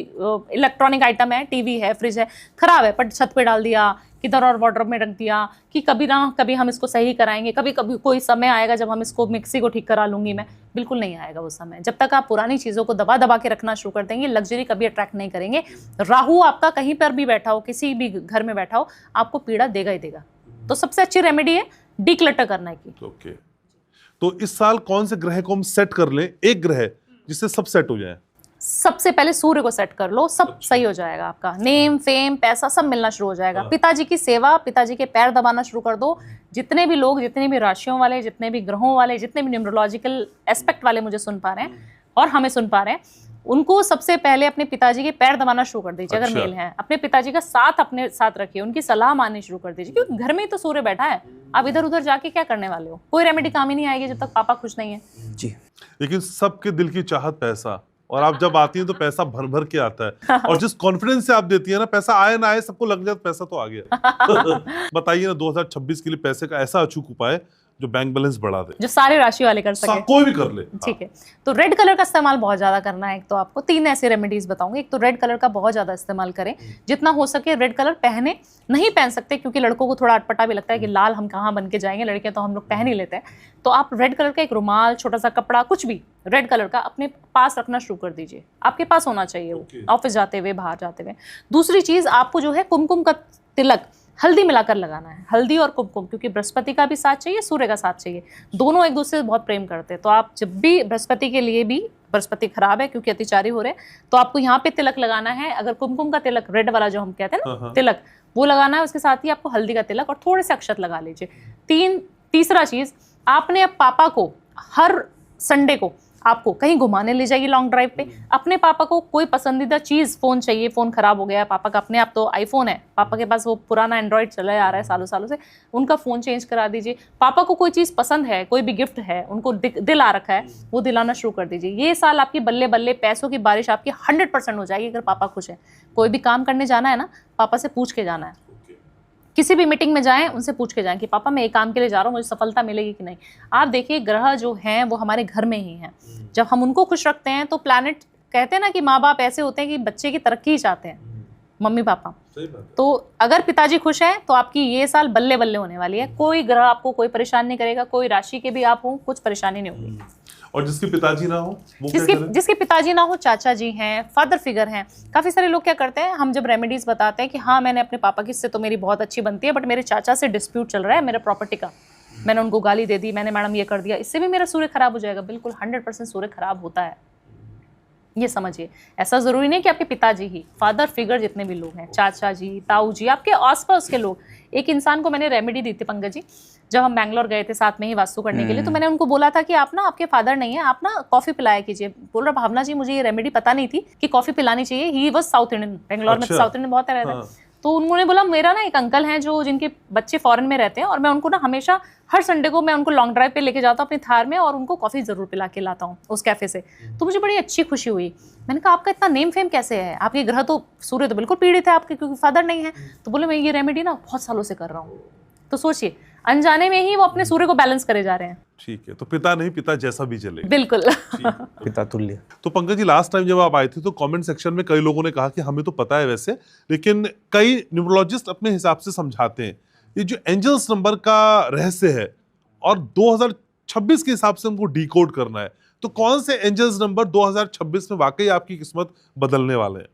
इलेक्ट्रॉनिक आइटम है, टीवी है, फ्रिज है, खराब है, पर छत पे डाल दिया, किधर और वार्डरोब में रख दिया कि कभी ना कभी हम इसको सही कराएंगे, कभी कभी कोई समय आएगा जब हम इसको मिक्सी को ठीक करा लूंगी मैं। बिल्कुल नहीं आएगा वो समय। जब तक आप पुरानी चीज़ों को दबा दबा के रखना शुरू कर देंगे, लग्जरी कभी अट्रैक्ट नहीं करेंगे। राहु आपका कहीं पर भी बैठा हो, किसी भी घर में बैठा हो, आपको पीड़ा देगा ही देगा। तो सबसे अच्छी रेमेडी है डीक्लटर करने की। ओके, तो इस साल कौन से ग्रह को हम सेट कर लें, एक ग्रह जिससे सब सेट हो जाए? सबसे पहले सूर्य को सेट कर लो, सब सही हो जाएगा। आपका नेम, फेम, पैसा सब मिलना शुरू हो जाएगा। पिताजी की सेवा, पिताजी के पैर दबाना शुरू कर दो। जितने भी लोग, जितने भी राशियों वाले, जितने भी ग्रहों वाले, जितने भी न्यूमरोलॉजिकल एस्पेक्ट वाले मुझे सुन पा रहे हैं और हमें सुन पा रहे हैं, उनको सबसे पहले अपने पिताजी के पैर दबाना शुरू कर दीजिए। अगर मेल है, अपने पिताजी का साथ अपने साथ रखिए, उनकी सलाह माननी शुरू कर दीजिए, क्योंकि घर में ही तो सूर्य बैठा है। आप इधर उधर जाके क्या करने वाले हो? कोई रेमेडी काम ही नहीं आएगी जब तक पापा खुश नहीं है जी। लेकिन सबके दिल की चाहत पैसा, और आप जब आती हैं तो पैसा भर भर के आता है, और जिस कॉन्फिडेंस से आप देती है ना, पैसा आए ना आए सबको लग जाए पैसा तो आ गया। बताइए ना 2026 के लिए पैसे का ऐसा अचूक उपाय जो बैंक बैलेंस बढ़ा दे, जो सारे राशि वाले कर सके। कोई भी कर ले। ठीक है, तो रेड कलर का इस्तेमाल बहुत ज्यादा करना है। एक तो आपको 3 ऐसे रेमेडीज बताऊंगी। एक तो रेड कलर का बहुत ज्यादा इस्तेमाल करें, जितना हो सके। रेड कलर नहीं पहन सकते क्योंकि लड़कों को थोड़ा अटपटा भी लगता है कि लाल हम कहाँ बन के जाएंगे, लड़के तो हम लोग पहन ही लेते हैं। तो आप रेड कलर का एक रुमाल, छोटा सा कपड़ा, कुछ भी रेड कलर का अपने पास रखना शुरू कर दीजिए। आपके पास होना चाहिए वो, ऑफिस जाते हुए, बाहर जाते हुए। दूसरी चीज, आपको जो है कुमकुम का तिलक हल्दी मिलाकर लगाना है। हल्दी और कुमकुम, क्योंकि बृहस्पति का भी साथ चाहिए, सूर्य का साथ चाहिए, दोनों एक दूसरे से बहुत प्रेम करते हैं। तो आप जब भी बृहस्पति के लिए भी, बृहस्पति खराब है क्योंकि अतिचारी हो रहे हैं, तो आपको यहाँ पे तिलक लगाना है। अगर कुमकुम का तिलक, रेड वाला जो हम कहते हैं ना तिलक, वो लगाना है। उसके साथ ही आपको हल्दी का तिलक और थोड़े से अक्षत लगा लीजिए। तीसरा चीज, आपने अब पापा को हर संडे को आपको कहीं घुमाने ले जाइए, लॉन्ग ड्राइव पे। अपने पापा को कोई पसंदीदा चीज़, फ़ोन चाहिए, फ़ोन ख़राब हो गया पापा का, अपने आप तो आईफोन है, पापा के पास वो पुराना एंड्रॉयड चला आ रहा है सालों सालों से, उनका फ़ोन चेंज करा दीजिए। पापा को कोई चीज़ पसंद है, कोई भी गिफ्ट है, उनको दिल आ रखा है, वो दिलाना शुरू कर दीजिए। ये साल आपकी बल्ले बल्ले पैसों की बारिश आपकी 100% हो जाएगी अगर पापा खुश हैं। कोई भी काम करने जाना है ना, पापा से पूछ के जाना है। किसी भी मीटिंग में जाएं, उनसे पूछ के जाएं कि पापा मैं एक काम के लिए जा रहा हूँ, मुझे सफलता मिलेगी कि नहीं। आप देखिए, ग्रह जो हैं वो हमारे घर में ही हैं। जब हम उनको खुश रखते हैं तो प्लैनेट, कहते हैं ना कि माँ बाप ऐसे होते हैं कि बच्चे की तरक्की ही चाहते हैं, मम्मी पापा। तो अगर पिताजी खुश हैं तो आपकी ये साल बल्ले बल्ले होने वाली है। कोई ग्रह आपको कोई परेशान नहीं करेगा, कोई राशि के भी आप हो, कुछ परेशानी नहीं होगी। और जिसके पिताजी ना हो, जिसके पिताजी ना हो, चाचा जी हैं, फादर फिगर हैं। काफ़ी सारे लोग क्या करते हैं, हम जब रेमेडीज बताते हैं कि हाँ मैंने अपने पापा की, इससे तो मेरी बहुत अच्छी बनती है, बट मेरे चाचा से डिस्प्यूट चल रहा है मेरे प्रॉपर्टी का, मैंने उनको गाली दे दी, मैंने मैडम ये कर दिया, इससे भी मेरा सूर्य खराब हो जाएगा। बिल्कुल 100% सूर्य खराब होता है, ये समझिए। ऐसा ज़रूरी नहीं कि आपके पिताजी ही, फादर फिगर जितने भी लोग हैं, चाचा जी, ताऊ जी, आपके आसपास के लोग। एक इंसान को मैंने रेमेडी दी थी पंकज जी, जब हम बैंगलोर गए थे साथ में ही वास्तु करने के लिए, तो मैंने उनको बोला था कि आप ना, आपके फादर नहीं है, आप ना कॉफ़ी पिलाया कीजिए। बोल रहा भावना जी मुझे ये रेमेडी पता नहीं थी कि कॉफ़ी पिलानी चाहिए। He was south Indian, Bangalore में साउथ इंडियन बहुत रहते हैं। तो उन्होंने बोला मेरा ना एक अंकल हैं जो, जिनके बच्चे फॉरेन में रहते हैं, और मैं उनको ना हमेशा हर संडे को मैं उनको लॉन्ग ड्राइव पे लेके जाता हूँ अपनी थार में, और उनको कॉफ़ी ज़रूर पिला के लाता हूँ उस कैफ़े से। तो मुझे बड़ी अच्छी खुशी हुई। मैंने कहा आपका इतना नेम फेम कैसे है, आपके ग्रह तो, सूर्य तो बिल्कुल पीड़ित है आपके, क्योंकि फादर नहीं है। तो बोले मैं ये रेमेडी ना बहुत सालों से कर रहा हूँ। तो सोचिए, अनजाने में ही वो अपने सूर्य को बैलेंस करे जा रहे हैं। ठीक है, तो पिता नहीं, पिता जैसा भी चले। बिल्कुल। पिता तुल्य। तो पंकज जी, लास्ट टाइम जब आप आए थे तो कमेंट सेक्शन में कई लोगों ने कहा कि हमें तो पता है वैसे, लेकिन कई न्यूमरोलॉजिस्ट अपने हिसाब से समझाते हैं ये जो एंजल्स नंबर का रहस्य है, और 2026 के हिसाब से हमको डिकोड करना है। तो कौन से एंजल्स नंबर 2026 में वाकई आपकी किस्मत बदलने वाले हैं?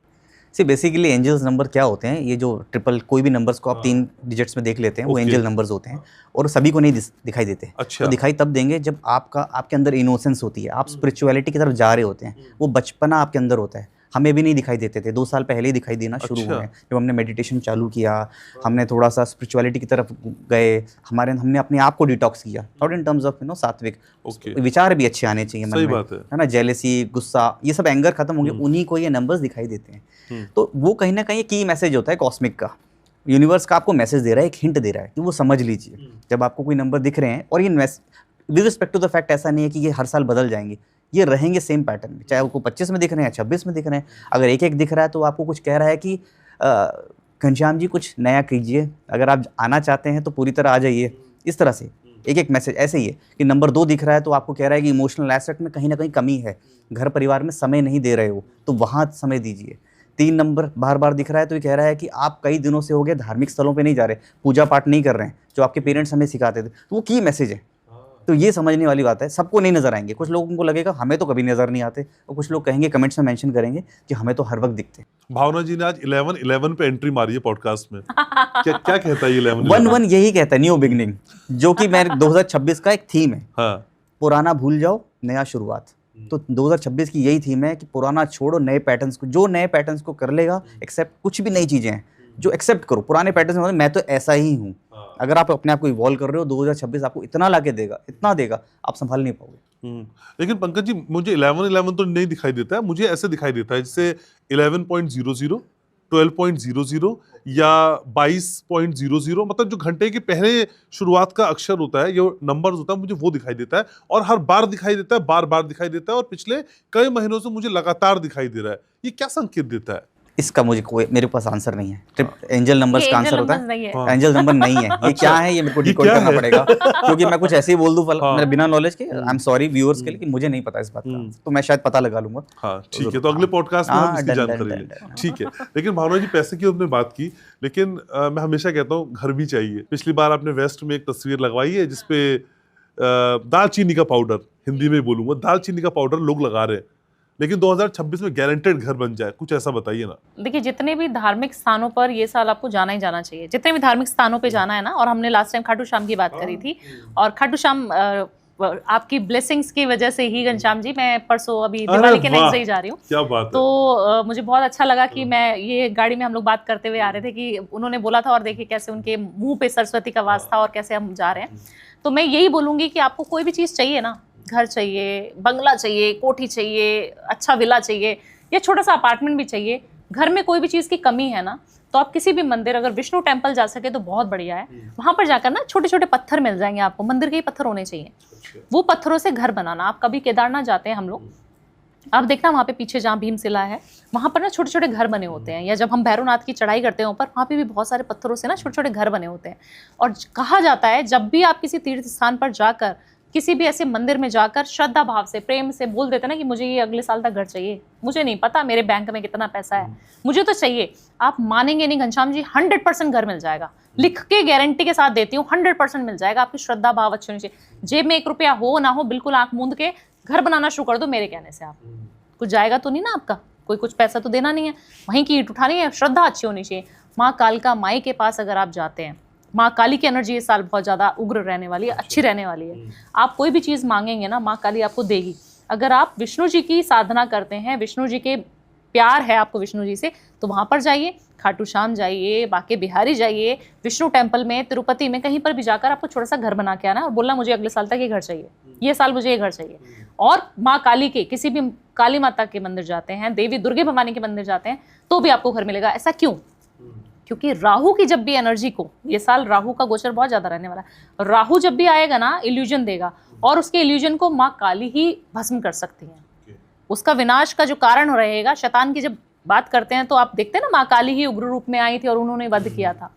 सी बेसिकली एंजल्स नंबर क्या होते हैं, ये जो ट्रिपल कोई भी नंबर्स को आप 3 डिजिट्स में देख लेते हैं, वो एंजल नंबर्स होते हैं, और सभी को नहीं दिखाई देते। अच्छा। तो दिखाई तब देंगे जब आपके अंदर इनोसेंस होती है, आप स्पिरिचुअलिटी की तरफ जा रहे होते हैं, वो बचपना आपके अंदर होता है। हमें भी नहीं दिखाई देते थे, 2 साल पहले ही दिखाई देना शुरू हुए हैं। जब हमने मेडिटेशन चालू किया, हमने थोड़ा सा स्पिरिचुअलिटी की तरफ गए, हमने अपने आप को डिटॉक्स किया, नॉट इन टर्म्स ऑफ सात्विक, विचार भी अच्छे आने चाहिए मन में, है ना, जेलेसी, गुस्सा, ये सब एंगर खत्म हो गया, उन्हीं को ये नंबर्स दिखाई देते हैं। तो वो कहीं ना कहीं की मैसेज होता है कॉस्मिक का, यूनिवर्स का आपको मैसेज दे रहा है, एक हिंट दे रहा है कि वो समझ लीजिए। जब आपको कोई नंबर दिख रहे हैं, और ये with respect to the fact ऐसा नहीं है कि ये हर साल बदल जाएंगे, ये रहेंगे सेम पैटर्न में, चाहे आपको 25 में दिख रहे हैं, 26 में दिख रहे हैं। अगर एक एक दिख रहा है तो आपको कुछ कह रहा है कि घनश्याम जी कुछ नया कीजिए, अगर आप आना चाहते हैं तो पूरी तरह आ जाइए। इस तरह से एक एक मैसेज ऐसे ही है कि नंबर 2 दिख रहा है तो आपको कह रहा है कि इमोशनल एसेट में कहीं ना कहीं कमी है, घर परिवार में समय नहीं दे रहे हो तो वहाँ समय दीजिए। 3 नंबर बार बार दिख रहा है तो ये कह रहा है कि आप कई दिनों से हो गए धार्मिक स्थलों पे नहीं जा रहे, पूजा पाठ नहीं कर रहे हैं जो आपके पेरेंट्स हमें सिखाते थे, तो वो की मैसेज है। तो ये समझने वाली बात है, सबको नहीं नजर आएंगे, कुछ लोगों को लगेगा हमें तो कभी नजर नहीं आते, और कुछ लोग कहेंगे कमेंट्स में मेंशन करेंगे कि हमें तो हर वक्त दिखते हैं। भावना जी ने आज 11-11 पे एंट्री मारी है पॉडकास्ट में। क्या क्या कहता है ये 11-11? 1-1 यही कहता है, न्यू बिगनिंग, जो कि मैं 2026 का एक थीम है। हाँ, पुराना भूल जाओ, नया शुरुआत। तो 2026 की यही थीम है कि पुराना छोड़ो, नए पैटर्न्स को, जो नए पैटर्न्स को कर लेगा एक्सेप्ट, कुछ भी नई चीजें हैं जो एक्सेप्ट करो। पुराने पैटर्न्स में मैं तो ऐसा ही हूँ, अगर आप अपने आप को इवॉल्व कर रहे हो 2026 आपको इतना लाके देगा, इतना देगा, आप संभाल नहीं पाओगे। लेकिन पंकज जी मुझे 11-11 तो नहीं दिखाई देता है, मुझे ऐसे दिखाई देता है जैसे 11.00, 12.00 या 22.00, मतलब जो घंटे के पहले शुरुआत का अक्षर होता है, ये नंबर होता है, मुझे वो दिखाई देता है, और हर बार दिखाई देता है, बार बार दिखाई देता है, और पिछले कई महीनों से मुझे लगातार दिखाई दे रहा है। ये क्या संकेत देता है? इसका मुझे कोई, मेरे पास आंसर नहीं है। ट्रिप एंजल नंबर्स का आंसर होता है, हाँ। एंजल नंबर नहीं है। ये क्या है, ये मेरे को डिकोड करना पड़ेगा, क्योंकि मैं कुछ ऐसे ही बोल दूं मेरे बिना नॉलेज के। आई एम सॉरी व्यूअर्स के लिए कि मुझे नहीं पता इस बात का, तो मैं शायद पता लगा लूंगा। हाँ ठीक है, तो अगले पॉडकास्ट में हम इसकी जानकारी लें। ठीक है, लेकिन भावना जी पैसे की आपने बात की, लेकिन मैं हमेशा कहता हूँ घर भी चाहिए। पिछली बार आपने वेस्ट में एक तस्वीर लगवाई है जिसपे दालचीनी का पाउडर, हिंदी में बोलूंगा, दालचीनी का पाउडर लोग लगा रहे हैं, लेकिन 2026 में गारंटेड घर बन जाए, कुछ ऐसा बताइए ना। देखिए, जितने भी धार्मिक स्थानों पर ये साल आपको जाना ही जाना चाहिए, जितने भी धार्मिक स्थानों पे जाना है ना। और हमने लास्ट टाइम खाटू श्याम की बात करी थी, और खाटू श्याम आपकी ब्लेसिंग्स की वजह से ही घनश्याम जी, मैं परसों अभी दिवाली के नेक्स्ट डे जा रही हूँ। क्या बात तो मुझे बहुत अच्छा लगा कि मैं ये गाड़ी में हम लोग बात करते हुए आ रहे थे कि उन्होंने बोला था, और देखिए कैसे उनके मुंह पे सरस्वती का वास था और कैसे हम जा रहे हैं। तो मैं यही बोलूंगी कि आपको कोई भी चीज़ चाहिए ना, घर चाहिए, बंगला चाहिए, कोठी चाहिए, अच्छा विला चाहिए, या छोटा सा अपार्टमेंट भी चाहिए, घर में कोई भी चीज़ की कमी है ना, तो आप किसी भी मंदिर, अगर विष्णु टेम्पल जा सके तो बहुत बढ़िया है। वहाँ पर जाकर ना छोटे छोटे पत्थर मिल जाएंगे आपको, मंदिर के ही पत्थर होने चाहिए, वो पत्थरों से घर बनाना। आप कभी केदारनाथ जाते हैं हम लोग, आप देखना वहाँ पे पीछे जहाँ भीमशिला है, वहाँ पर ना छोटे छोटे घर बने होते हैं, या जब हम भैरवनाथ की चढ़ाई करते हैं ऊपर, वहाँ पे भी बहुत सारे पत्थरों से ना छोटे छोटे घर बने होते हैं। और कहा जाता है जब भी आप किसी तीर्थ स्थान पर जाकर, किसी भी ऐसे मंदिर में जाकर श्रद्धा भाव से, प्रेम से बोल देते ना कि मुझे ये अगले साल तक घर चाहिए, मुझे नहीं पता मेरे बैंक में कितना पैसा है, मुझे तो चाहिए, आप मानेंगे नहीं घनश्याम जी, 100% घर मिल जाएगा। लिख के गारंटी के साथ देती हूँ, 100% मिल जाएगा। आपकी श्रद्धा भाव अच्छी होनी चाहिए, जेब में 1 रुपया हो ना हो, बिल्कुल आंख मूंद के घर बनाना शुरू कर दो मेरे कहने से। आप कुछ जाएगा तो नहीं ना आपका, कोई कुछ पैसा तो देना नहीं है, वहीं की ईंट उठानी है, श्रद्धा अच्छी होनी चाहिए। माँ कालका माई के पास अगर आप जाते हैं, माँ काली की एनर्जी इस साल बहुत ज़्यादा उग्र रहने वाली है, अच्छी रहने वाली है। आप कोई भी चीज़ मांगेंगे ना, माँ काली आपको देगी। अगर आप विष्णु जी की साधना करते हैं, विष्णु जी के प्यार है आपको विष्णु जी से, तो वहाँ पर जाइए, खाटू श्याम जाइए, बाके बिहारी जाइए, विष्णु टेम्पल में, तिरुपति में, कहीं पर भी जाकर आपको छोटा सा घर बना के आना और बोलना मुझे अगले साल तक ये घर चाहिए, ये साल मुझे ये घर चाहिए। और माँ काली के, किसी भी काली माता के मंदिर जाते हैं, देवी दुर्गे भवानी के मंदिर जाते हैं, तो भी आपको घर मिलेगा। ऐसा क्यों? क्योंकि राहु की जब भी एनर्जी को, ये साल राहु का गोचर बहुत ज्यादा रहने वाला है, राहु जब भी आएगा ना इल्यूजन देगा, और उसके इल्यूजन को माँ काली ही भस्म कर सकती हैं। उसका विनाश का जो कारण रहेगा, शैतान की जब बात करते हैं तो आप देखते हैं ना, माँ काली ही उग्र रूप में आई थी और उन्होंने वध किया था।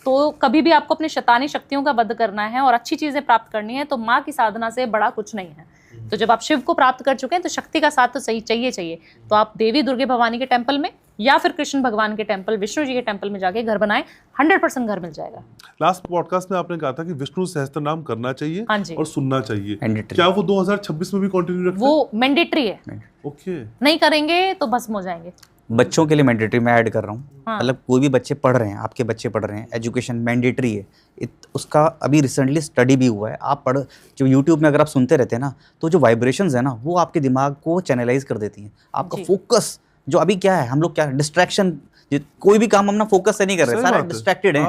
तो कभी भी आपको अपने शैतानी शक्तियों का वध करना है और अच्छी चीजें प्राप्त करनी है, तो माँ की साधना से बड़ा कुछ नहीं है। तो जब आप शिव को प्राप्त कर चुके हैं तो शक्ति का साथ तो सही चाहिए। तो आप देवी दुर्गे भवानी के टेम्पल में या फिर कृष्ण भगवान के टेम्पल, विष्णु जी के टेम्पल में जाके घर बनाएं, 100% घर मिल जाएगा। लास्ट पॉडकास्ट में आपने कहा था कि विष्णु सहस्त्र नाम करना चाहिए, हाँ जी, और सुनना चाहिए। Mandatory। क्या वो 2026 में भी कंटिन्यू रखते हैं? वो मैंडेटरी है। ओके, नहीं करेंगे तो भस्म हो जाएंगे। बच्चों के लिए मैंडेटरी मैं ऐड कर रहा हूँ। हाँ। मतलब कोई भी बच्चे पढ़ रहे हैं, आपके बच्चे पढ़ रहे हैं, एजुकेशन मैंडेटरी है। उसका अभी रिसेंटली स्टडी भी हुआ है। आप पढ़, जो यूट्यूब में अगर आप सुनते रहते हैं ना, तो जो वाइब्रेशंस है ना, वो आपके दिमाग को चैनलाइज कर देती हैं। आपका फोकस जो अभी क्या है, हम लोग क्या डिस्ट्रैक्शन, कोई भी काम हम ना फोकस से नहीं कर रहे, सारे डिस्ट्रैक्टेड हैं।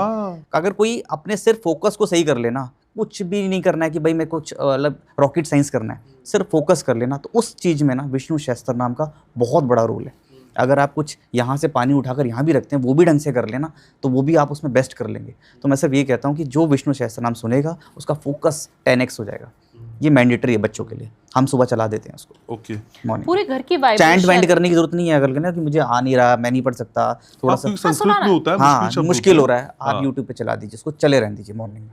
अगर कोई अपने सिर्फ फोकस को सही कर लेना, कुछ भी नहीं करना है कि भाई मैं कुछ मतलब रॉकेट साइंस करना है, सिर्फ फोकस कर लेना, तो उस चीज़ में ना विष्णु सहस्त्र नाम का बहुत बड़ा रोल है। अगर आप कुछ यहाँ से पानी उठाकर यहाँ भी रखते हैं, वो भी ढंग से कर लेना, तो वो भी आप उसमें बेस्ट कर लेंगे। तो मैं सिर्फ ये कहता हूँ कि जो विष्णु सहस्त्र नाम सुनेगा, उसका फोकस 10x हो जाएगा। ये मैंडेटरी है बच्चों के लिए, हम सुबह चला देते हैं उसको ओके। मॉर्निंग। पूरे घर की चैंट वाइब्रेशन वैंट करने की जरूरत नहीं है अगर ना कि मुझे आ नहीं रहा, मैं नहीं पढ़ सकता, थोड़ा सा संस्कृत में होता है, हाँ शब्द मुश्किल होता हो रहा है, आप हाँ। यूट्यूब पे चला दीजिए उसको, चले रहने दीजिए मॉर्निंग में।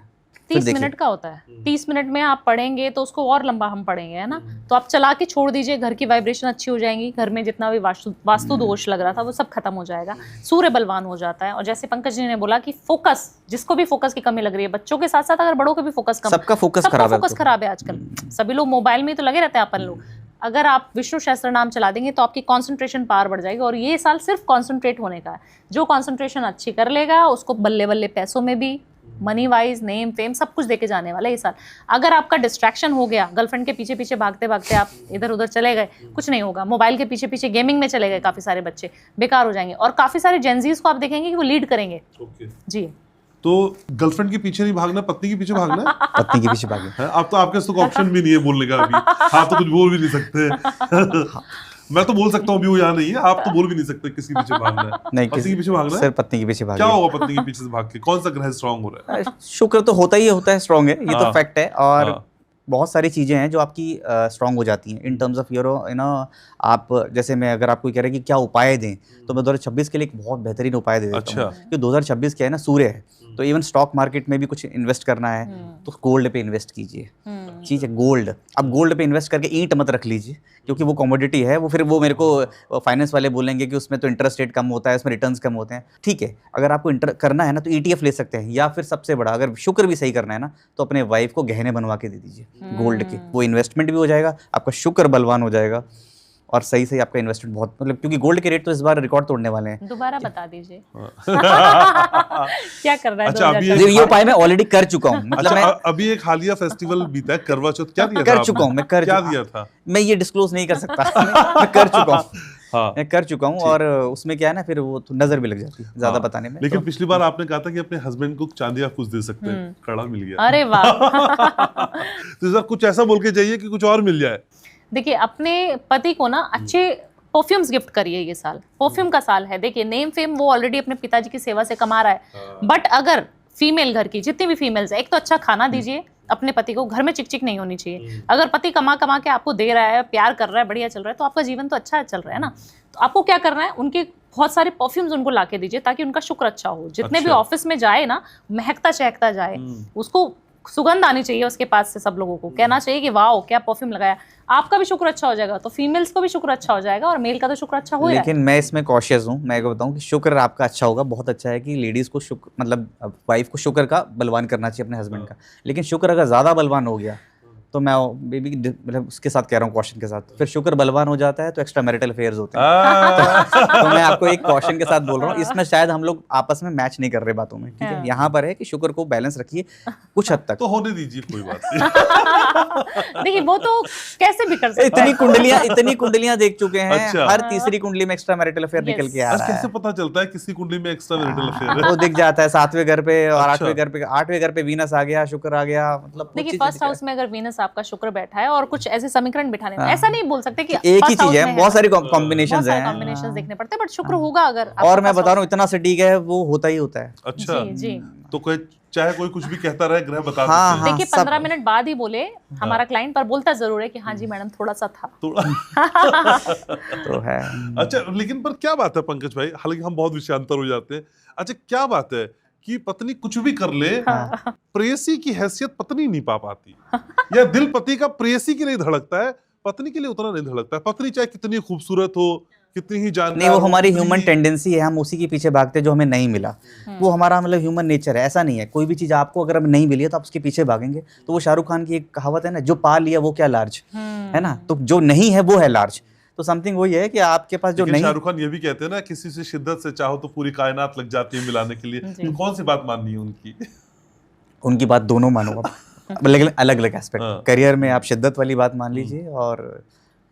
30 मिनट का होता है, 30 मिनट में आप पढ़ेंगे तो उसको और लंबा हम पढ़ेंगे, है ना। तो आप चला के छोड़ दीजिए, घर की वाइब्रेशन अच्छी हो जाएंगी, घर में जितना भी वास्तु दोष लग रहा था वो सब खत्म हो जाएगा, सूर्य बलवान हो जाता है। और जैसे पंकज जी ने बोला कि फोकस, जिसको भी फोकस की कमी लग रही है, बच्चों के साथ साथ अगर बड़ों के भी फोकस कम, सबका फोकस खराब है, फोकस खराब है आजकल। सभी लोग मोबाइल में ही तो लगे रहते हैं अपन लोग। अगर आप विष्णु सहस्त्र नाम चला देंगे तो आपकी कंसंट्रेशन पावर बढ़ जाएगी। और ये साल सिर्फ कंसंट्रेट होने का है, जो कंसंट्रेशन अच्छी कर लेगा उसको बल्ले बल्ले पैसों में भी, मनी वाइज, नेम फेम सब कुछ देके जाने वाला है ये साल। अगर आपका डिस्ट्रैक्शन हो गया, गर्लफ्रेंड के पीछे पीछे भागते भागते आप इधर उधर चले गए, कुछ नहीं होगा। मोबाइल के पीछे पीछे गेमिंग में चले गए, काफी सारे बच्चे बेकार हो जाएंगे। और काफी सारे जेंजीज को आप देखेंगे कि वो लीड करेंगे। ओके। जी, तो गर्लफ्रेंड के पीछे नहीं भागना, पत्नी के पीछे भागना है। पत्नी के पीछे भागे। हैं? अब तो आपके पास तो ऑप्शन भी नहीं है बोलने का अभी, आप तो कुछ बोल भी नहीं सकते। मैं तो बोल सकता हूँ, अभी वो यहाँ नहीं है, आप तो बोल भी नहीं सकते किसी के पीछे भागना है। नहीं, पत्नी के पीछे भागना है। सिर्फ पत्नी के पीछे भागे। क्या होगा पत्नी के पीछे से भाग के, कौन सा ग्रह स्ट्रांग हो रहा है? शुक्र तो होता ही होता है स्ट्रांग है, ये तो हाँ। फैक्ट है। और हाँ। बहुत सारी चीज़ें हैं जो आपकी स्ट्रांग हो जाती हैं इन टर्म्स ऑफ योर आप जैसे मैं अगर आपको कह रहे हैं कि क्या उपाय दें, तो मैं 2026 के लिए एक बहुत बेहतरीन उपाय दे देता हूँ। कि 2026 क्या है ना, सूर्य है, तो इवन स्टॉक मार्केट में भी कुछ इन्वेस्ट करना है तो गोल्ड पे इन्वेस्ट कीजिए। चीज़ है गोल्ड, अब गोल्ड पे इन्वेस्ट करके ईंट मत रख लीजिए, क्योंकि वो कमोडिटी है। वो फिर वो मेरे को फाइनेंस वाले बोलेंगे कि उसमें तो इंटरेस्ट रेट कम होता है, उसमें रिटर्न्स कम होते हैं। ठीक है, अगर आपको करना है ना तो ETF ले सकते हैं, या फिर सबसे बड़ा अगर शुक्र भी सही करना है ना तो अपने वाइफ को गहने बनवा के दे दीजिए गोल्ड के। वो इन्वेस्टमेंट भी हो जाएगा, आपका शुक्र बलवान हो जाएगा, और सही सही आपका इन्वेस्टमेंट बहुत, मतलब क्योंकि गोल्ड के रेट तो इस बार रिकॉर्ड तोड़ने वाले हैं। दोबारा बता दीजिए क्या कर रहा है। अच्छा, अभी 2024? ये उपाय मैं ऑलरेडी कर चुका हूँ, मतलब अच्छा, मैं अभी एक हालिया फेस्टिवल बीता है करवा चौथ, क्या दिया था कर आपने? चुका हूँ, मैं कर क्या चुका- दिया था? मैं ये डिस्क्लोज नहीं कर सकता। मैं कर चुका हूँ, हाँ। मैं कर चुका हूँ। और उसमें क्या है ना, फिर वो तो नजर भी लग जाती है ज्यादा हाँ। बताने में। लेकिन तो पिछली बार आपने कहा था कि अपने हस्बैंड को चांदी का कुछ दे सकते हैं, कड़ा मिल गया। अरे वाह। तो सर कुछ ऐसा बोल के जाइए कि कुछ और मिल जाए। देखिए, अपने पति को ना अच्छे परफ्यूम्स गिफ्ट करिए ये साल। परफ्यूम का साल है। देखिए, नेम फेम वो ऑलरेडी अपने पिताजी की सेवा से कमा रहा है, बट अगर फीमेल घर की जितनी भी फीमेल्स है, एक तो अच्छा खाना दीजिए अपने पति को, घर में चिकचिक नहीं होनी चाहिए। अगर पति कमा कमा के आपको दे रहा है, प्यार कर रहा है, बढ़िया चल रहा है, तो आपका जीवन तो अच्छा चल रहा है ना। तो आपको क्या करना है, उनके बहुत सारे परफ्यूम्स उनको लाके दीजिए ताकि उनका शुक्र अच्छा हो। जितने भी अच्छा। ऑफिस में जाए ना, महकता चहकता जाए, उसको सुगंध आनी चाहिए उसके पास से। सब लोगों को कहना चाहिए कि वाओ क्या परफ्यूम लगाया। आपका भी शुक्र अच्छा हो जाएगा तो फीमेल्स को भी शुक्र अच्छा हो जाएगा, और मेल का तो शुक्र अच्छा हो। लेकिन मैं इसमें कॉशियस हूँ, मैं को बताऊँ कि शुक्र आपका अच्छा होगा, बहुत अच्छा है कि लेडीज़ को शुक्र, मतलब वाइफ को शुक्र का बलवान करना चाहिए अपने हस्बैंड का। लेकिन शुक्र अगर ज़्यादा बलवान हो गया तो मैं बेबी मतलब उसके साथ कह रहा हूँ कॉशन के साथ, फिर शुक्र बलवान हो जाता है तो एक्स्ट्रा मैरिटल अफेयर्स होते हैं। तो मैं आपको एक कॉशन के साथ बोल रहा हूँ, इसमें शायद हम लोग आपस में मैच नहीं कर रहे बातों में, ठीक है। यहाँ पर है कि शुक्र को बैलेंस रखिए कुछ हद तक। तो होने दीजिए, कोई बात नहीं। देखिए, वो तो कैसे भी कर सकते इतनी कुंडलियां देख चुके हैं। अच्छा। हर तीसरी कुंडली में एक्स्ट्रा मैरिटल अफेयर Yes. निकल के आ आज रहा कैसे है। पता चलता है किसी कुंडली में एक्स्ट्रा मैरिटल अफेयर है? वो दिख जाता है 7वें घर पे और अच्छा। 8वें घर पे वीनस आ गया, शुक्र आ गया, मतलब वो देखिए, चीज़ें फर्स्ट हाउस में अगर वीनस आपका शुक्र बैठा है और कुछ ऐसे समीकरण बिठाने, हाँ। ऐसा नहीं बोल सकते कि एक ही first house चीज है, में बहुत सारी बहुत कॉम्बिनेशंस सारे हैं। कॉम्बिनेशंस देखने पड़ते हैं, बट शुक्र होगा अगर और आपका मैं first बता रहा हूँ house- इतना सटीक है, वो होता ही होता है। अच्छा, जी जी। तो कोई चाहे कोई कुछ भी कहता रहे, ग्रह बता हाँ, देते हैं। देखिए, सब- 15 मिनट बाद ही बोले हमारा क्लाइंट, पर बोलता जरूर है कि हाँ जी मैडम थोड़ा सा था। थोड़ा। तो है। अच्छा, लेकिन पर क्या बात है पंकज भाई, हालांकि हम बहुत विषयांतर हो जाते हैं। अच्छा, क्या बात है कि पत्नी कुछ भी कर ले, प्रेयसी की हैसियत पत्नी नहीं पा पाती, या दिल पति का प्रेयसी के लिए धड़कता है, पत्नी के लिए उतना नहीं धड़कता है। पत्नी चाहे कितनी खूबसूरत हो, कितनी ही जानकार नहीं, वो हो, हमारी कितनी ह्यूमन ही- टेंडेंसी है, हम उसी के पीछे भागते हैं जो हमें नहीं मिला। वो हमारा मतलब ह्यूमन नेचर है, ऐसा नहीं है। कोई भी चीज़ आपको अगर नहीं मिली है तो आप उसके पीछे भागेंगे। तो वो शाहरुख खान की एक कहावत है ना, जो पा लिया वो क्या लार्ज, है ना। तो जो नहीं है वो है लार्ज। तो समथिंग वही है कि आपके पास जो लेकिन नहीं। शाहरुख खान ये भी कहते हैं ना, किसी से शिद्दत से चाहो तो पूरी कायनात लग जाती है मिलाने के लिए। जी। तो कौन सी बात माननी है उनकी? उनकी बात दोनों मानो आप, लेकिन अलग अलग हाँ। एस्पेक्ट। करियर में आप शिद्दत वाली बात मान लीजिए, और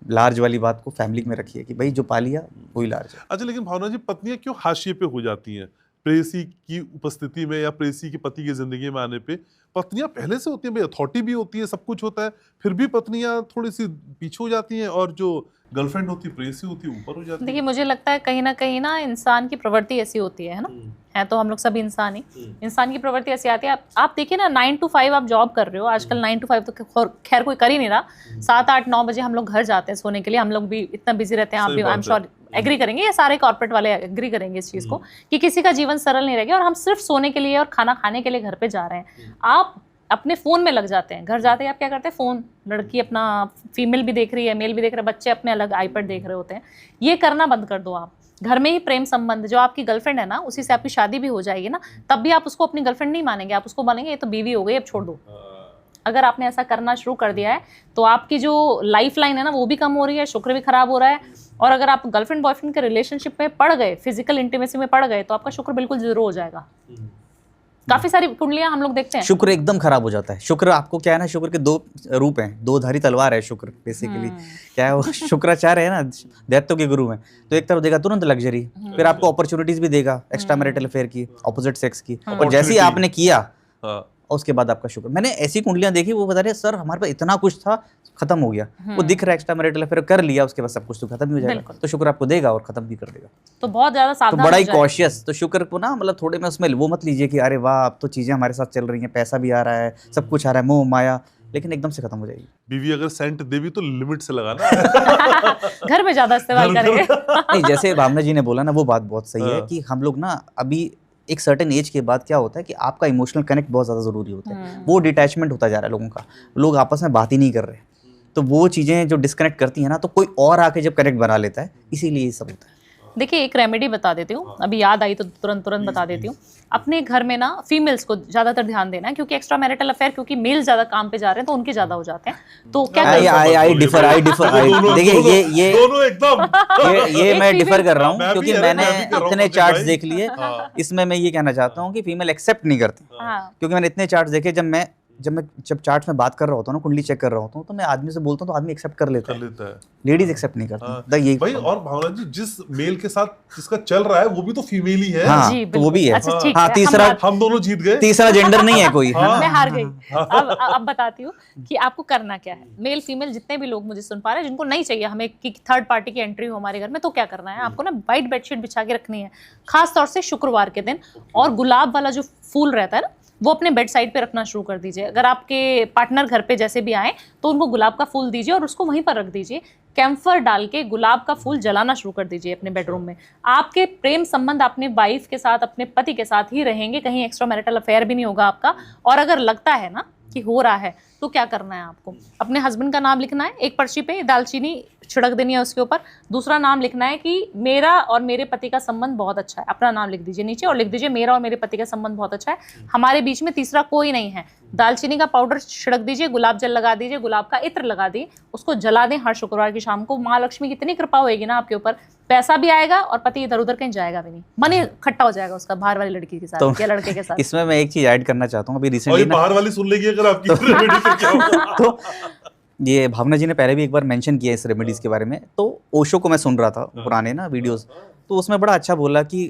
लार्ज वाली बात को फैमिली में रखिए कि भाई जो पा लिया वही लार्ज है। अच्छा, लेकिन भावना जी, पत्नियां क्यों हाशिए पे हो जाती हैं प्रेयसी की उपस्थिति में, या प्रेयसी के पति की जिंदगी में आने पे? पत्नियां पहले से होती हैं भाई, अथॉरिटी भी होती है, सब कुछ होता है, फिर भी पत्नियां थोड़ी सी पीछे हो जाती हैं, और जो गर्लफ्रेंड होती, प्रेयसी होती, ऊपर हो जाती है। देखिए मुझे लगता है कहीं ना इंसान की प्रवृत्ति ऐसी होती है ना, है तो हम लोग सभी इंसान ही, इंसान की प्रवृत्ति ऐसी आती है। आप देखिए ना 9 to 5 आप जॉब कर रहे हो आजकल, 9 to 5 तो खैर कोई कर ही नहीं रहा, 7, 8, 9 बजे हम लोग घर जाते हैं सोने के लिए, हम लोग भी इतना बिजी रहते हैं, आप सही भी आई एम बात है। श्योर एग्री करेंगे, ये सारे कॉर्पोरेट वाले एग्री करेंगे इस चीज़ को कि किसी का जीवन सरल नहीं रहेगा और हम सिर्फ सोने के लिए और खाना खाने के लिए घर पे जा रहे हैं। आप अपने फ़ोन में लग जाते हैं, घर जाते हैं आप क्या करते हैं, फ़ोन, लड़की अपना फीमेल भी देख रही है, मेल भी देख रहे हैं, बच्चे अपने अलग आईपैड देख रहे होते हैं। ये करना बंद कर दो आप। घर में ही प्रेम संबंध, जो आपकी गर्लफ्रेंड है ना, उसी से आपकी शादी भी हो जाएगी ना, तब भी आप उसको अपनी गर्लफ्रेंड नहीं मानेंगे, आप उसको मानेंगे ये तो बीवी हो गई, अब छोड़ दो। अगर आपने ऐसा करना शुरू कर दिया है तो आपकी जो लाइफ लाइन है ना वो भी कम हो रही है, शुक्र भी खराब हो रहा है। और अगर आप गर्लफ्रेंड बॉयफ्रेंड के रिलेशनशिप में पड़ गए, फिजिकल इंटीमेसी में पड़ गए, तो आपका शुक्र बिल्कुल जीरो हो जाएगा। काफी सारी कुंडलियां हम लोग देखते हैं, शुक्र एकदम खराब हो जाता है। शुक्र आपको क्या है ना, शुक्र के दो रूप हैं, दो धारी तलवार है शुक्र बेसिकली। क्या है वो शुक्राचार्य है ना, दैत्यों के गुरु हैं। तो एक तरफ देगा तुरंत लग्जरी, फिर आपको अपॉर्चुनिटीज भी देगा एक्स्ट्रा मैरिटल अफेयर की, ऑपोजिट सेक्स की, और जैसे ही आपने किया उसके बाद आपका शुक्र। मैंने ऐसी कुंडलियां देखी, वो बता रहे सर हमारे पास इतना कुछ था, खत्म हो गया, वो दिख रहा है एक्स्ट्रा मैरिटल अफेयर कर लिया, उसके बाद सब कुछ तो खत्म ही हो जाएगा। तो शुक्र आपको देगा और खत्म भी कर देगा। तो बहुत ज्यादा तो सावधान बड़ा ही हो जाए। कॉशियस। तो शुक्र को ना मतलब थोड़े में उसमें वो मत लीजिए कि अरे वाह अब तो चीजें हमारे साथ चल रही हैं, पैसा भी आ रहा है, सब कुछ आ रहा है, मोह माया, लेकिन एकदम से खत्म हो जाएगी। बीवी अगर सेंट दे भी तो लिमिट से लगाना। घर में ज्यादा इस्तेमाल करेंगे। नहीं, जैसे भावना जी ने बोला ना, वो बात बहुत सही है कि हम लोग ना अभी एक सर्टेन एज के बाद क्या होता है कि आपका इमोशनल कनेक्ट बहुत ज़्यादा ज़रूरी होता है। वो डिटैचमेंट होता जा रहा है लोगों का, लोग आपस में बात ही नहीं कर रहे, तो वो चीज़ें जो डिस्कनेक्ट करती हैं ना, तो कोई और आके जब कनेक्ट बना लेता है, इसीलिए ये सब होता है। देखिए एक रेमेडी बता देती हूँ, अभी याद आई तो तुरंत बता देती हूँ। अपने घर में ना फीमेल्स को ज्यादातर ध्यान देना है, क्योंकि एक्स्ट्रा मैरिटल अफेयर, क्योंकि मेल ज्यादा काम पे जा रहे हैं तो उनके ज्यादा हो जाते हैं। तो क्या आई डिफर देखिए ये दोनों एकदम ये मैं डिफर कर रहा हूँ, मैं भी क्योंकि अरे मैंने मैं भी कर रहा हूँ इतने पंकज चार्ट्स भाई। देख लिए। इसमें मैं ये कहना चाहता हूँ कि फीमेल एक्सेप्ट नहीं करती, हाँ क्योंकि मैंने इतने चार्ट्स देखे। जब चार्ट्स में बात कर रहा होता हूँ ना, कुंडली चेक कर रहा होता हूँ, तो मैं आदमी से बोलता हूँ तो आदमी एक्सेप्ट कर लेता कर है, लेता है। लेडीज एक्सेप्ट नहीं करती। यही भाई और भावना जी, जिस मेल के साथ जिसका चल रहा है वो भी तो फीमेल ही है। हाँ, जी तो वो भी है। अच्छा ठीक हाँ, है, तीसरा हम दोनों जीत गए। तीसरा जेंडर नहीं है कोई, है ना? मैं हार गई। अब बताती हूँ कि आपको करना क्या है। मेल फीमेल जितने भी लोग मुझे सुन पा रहे हैं, जिनको नहीं चाहिए हमें कि थर्ड पार्टी की एंट्री हो हमारे घर में, तो क्या करना है आपको ना, वाइट बेडशीट बिछा के रखनी है, खास तौर से शुक्रवार के दिन। और गुलाब वाला जो फूल रहता है ना, वो अपने बेड साइड पे रखना शुरू कर दीजिए। अगर आपके पार्टनर घर पे जैसे भी आए तो उनको गुलाब का फूल दीजिए और उसको वहीं पर रख दीजिए। कैम्फर डाल के गुलाब का फूल जलाना शुरू कर दीजिए अपने बेडरूम में। आपके प्रेम संबंध अपने वाइफ के साथ, अपने पति के साथ ही रहेंगे, कहीं एक्स्ट्रा मैरिटल अफेयर भी नहीं होगा आपका। और अगर लगता है ना कि हो रहा है, तो क्या करना है आपको, अपने हस्बैंड का नाम लिखना है एक पर्ची पे, दालचीनी छिड़क देनी है उसके ऊपर। दूसरा नाम लिखना है कि मेरा और मेरे पति का संबंध बहुत अच्छा है, अपना नाम लिख दीजिए नीचे और लिख दीजिए मेरा और मेरे पति का संबंध बहुत अच्छा है, हमारे बीच में तीसरा कोई नहीं है। दालचीनी का पाउडर छिड़क दीजिए, गुलाब जल लगा दीजिए, गुलाब का इत्र लगा दिए, उसको जला दें हर शुक्रवार की शाम को। माँ लक्ष्मी की इतनी कृपा होगी ना आपके ऊपर, पैसा भी आएगा और पति इधर उधर कहीं जाएगा भी नहीं, मन ही इकट्ठा हो जाएगा उसका बाहर वाली लड़की के साथ तो या लड़के के साथ। इसमें मैं एक चीज ऐड करना चाहता हूँ। अभी और ये रिसेंटली बाहर वाली सुन लेगी अगर आपकी रेमेडी तो क्या होगा? तो ये भावना जी ने पहले भी एक बार मेंशन किया इस रेमेडीज के बारे में। तो ओशो को मैं सुन रहा था पुराने ना वीडियोस, तो उसमें बड़ा अच्छा बोला कि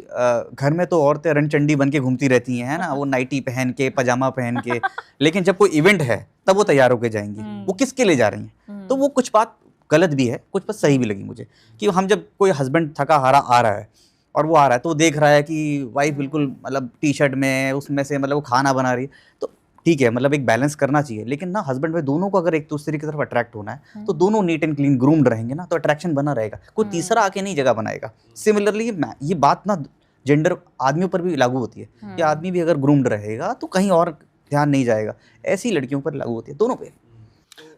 घर में तो औरतें रणचंडी बन के घूमती रहती हैं, है ना, वो नाइटी पहन के, पजामा पहन के, लेकिन जब कोई इवेंट है तब वो तैयार होके जाएंगी। वो किसके लिए जा रही हैं? तो वो कुछ बात गलत भी है, कुछ बात सही भी लगी मुझे, कि हम जब कोई हस्बैंड थका हारा आ रहा है और वो आ रहा है तो वो देख रहा है कि वाइफ बिल्कुल मतलब टी शर्ट में, उसमें से मतलब वो खाना बना रही है, तो ठीक है, मतलब एक बैलेंस करना चाहिए। लेकिन ना हस्बैंड वाइफ दोनों को अगर एक दूसरे की तरफ अट्रैक्ट होना है तो दोनों नीट एंड क्लीन ग्रूम्ड रहेंगे ना, तो अट्रैक्शन बना रहेगा, कोई तीसरा आके नहीं जगह बनाएगा। सिमिलरली ये बात ना जेंडर आदमियों पर भी लागू होती है कि आदमी भी अगर ग्रूम्ड रहेगा तो कहीं और ध्यान नहीं जाएगा, ऐसी लड़कियों पर लागू होती है, दोनों पे।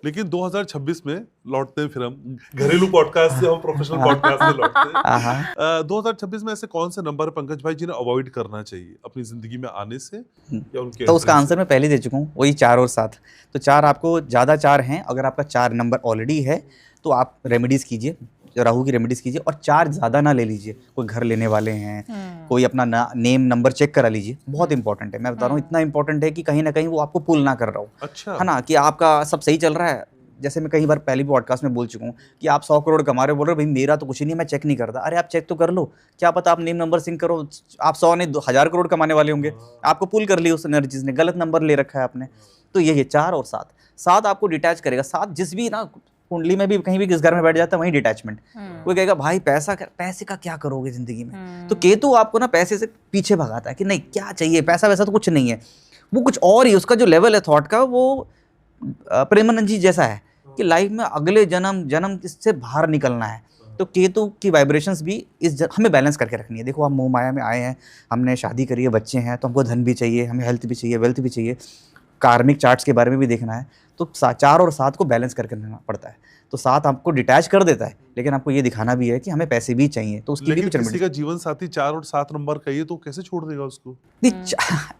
लेकिन 2026 में लौटते हैं, फिर हम घरेलू पॉडकास्ट से हम प्रोफेशनल पॉडकास्ट में लौटते हैं। 2026 में ऐसे कौन से नंबर पंकज भाई जिन्हें अवॉइड करना चाहिए अपनी जिंदगी में आने से या उनके? तो उसका आंसर मैं पहले दे चुका हूँ, वही 4 और 7। तो 4 आपको ज़्यादा 4 हैं, अगर आपका 4 नंबर ऑलरेडी है तो आप रेमेडीज़ कीजिए, राहु की रेमेडीज़ कीजिए, और 4 ज़्यादा ना ले लीजिए। कोई घर लेने वाले हैं, कोई अपना नेम नंबर चेक करा लीजिए, बहुत इंपॉर्टेंट है। मैं बता रहा हूँ इतना इंपॉर्टेंट है कि कहीं ना कहीं वो आपको पुल ना कर रहा हो, अच्छा है ना, कि आपका सब सही चल रहा है। जैसे मैं कई बार पहले भी पॉडकास्ट में बोल चुका हूँ कि आप 100 करोड़ कमा रहे हो, बोल रहे हो भाई मेरा तो कुछ ही नहीं, मैं चेक नहीं करता। अरे आप चेक तो कर लो, क्या पता आप नेम नंबर सिंक करो, आप 100 नहीं 1000 करोड़ कमाने वाले होंगे, आपको पुल कर ली उस एनर्जीज ने, गलत नंबर ले रखा है आपने। तो ये 4 और 7 आपको डिटैच करेगा। 7 जिस भी ना कुंडली में भी कहीं भी किस घर में बैठ जाता है वहीं डिटैचमेंट। कोई कहेगा भाई पैसे का क्या करोगे जिंदगी में, तो केतु आपको ना पैसे से पीछे भगाता है कि नहीं क्या चाहिए, पैसा वैसा तो कुछ नहीं है, वो कुछ और ही, उसका जो लेवल है थॉट का वो प्रेमानंद जी जैसा है कि लाइफ में अगले जन्म इससे बाहर निकलना है। तो केतु की वाइब्रेशंस भी हमें बैलेंस करके रखनी है। देखो हम मोह माया में आए हैं, हमने शादी करी है, बच्चे हैं, तो हमको धन भी चाहिए, हमें हेल्थ भी चाहिए, वेल्थ भी चाहिए, कार्मिक चार्ट्स के बारे में भी देखना है। तो 4 और 7 को बैलेंस करके रखना पड़ता है। तो 7 आपको डिटैच कर देता है, लेकिन आपको ये दिखाना भी है कि हमें पैसे भी चाहिए, तो उसकी लेकिन भी किसी का जीवन साथी 4 और 7 नंबर का ये तो कैसे छोड़ देगा उसको?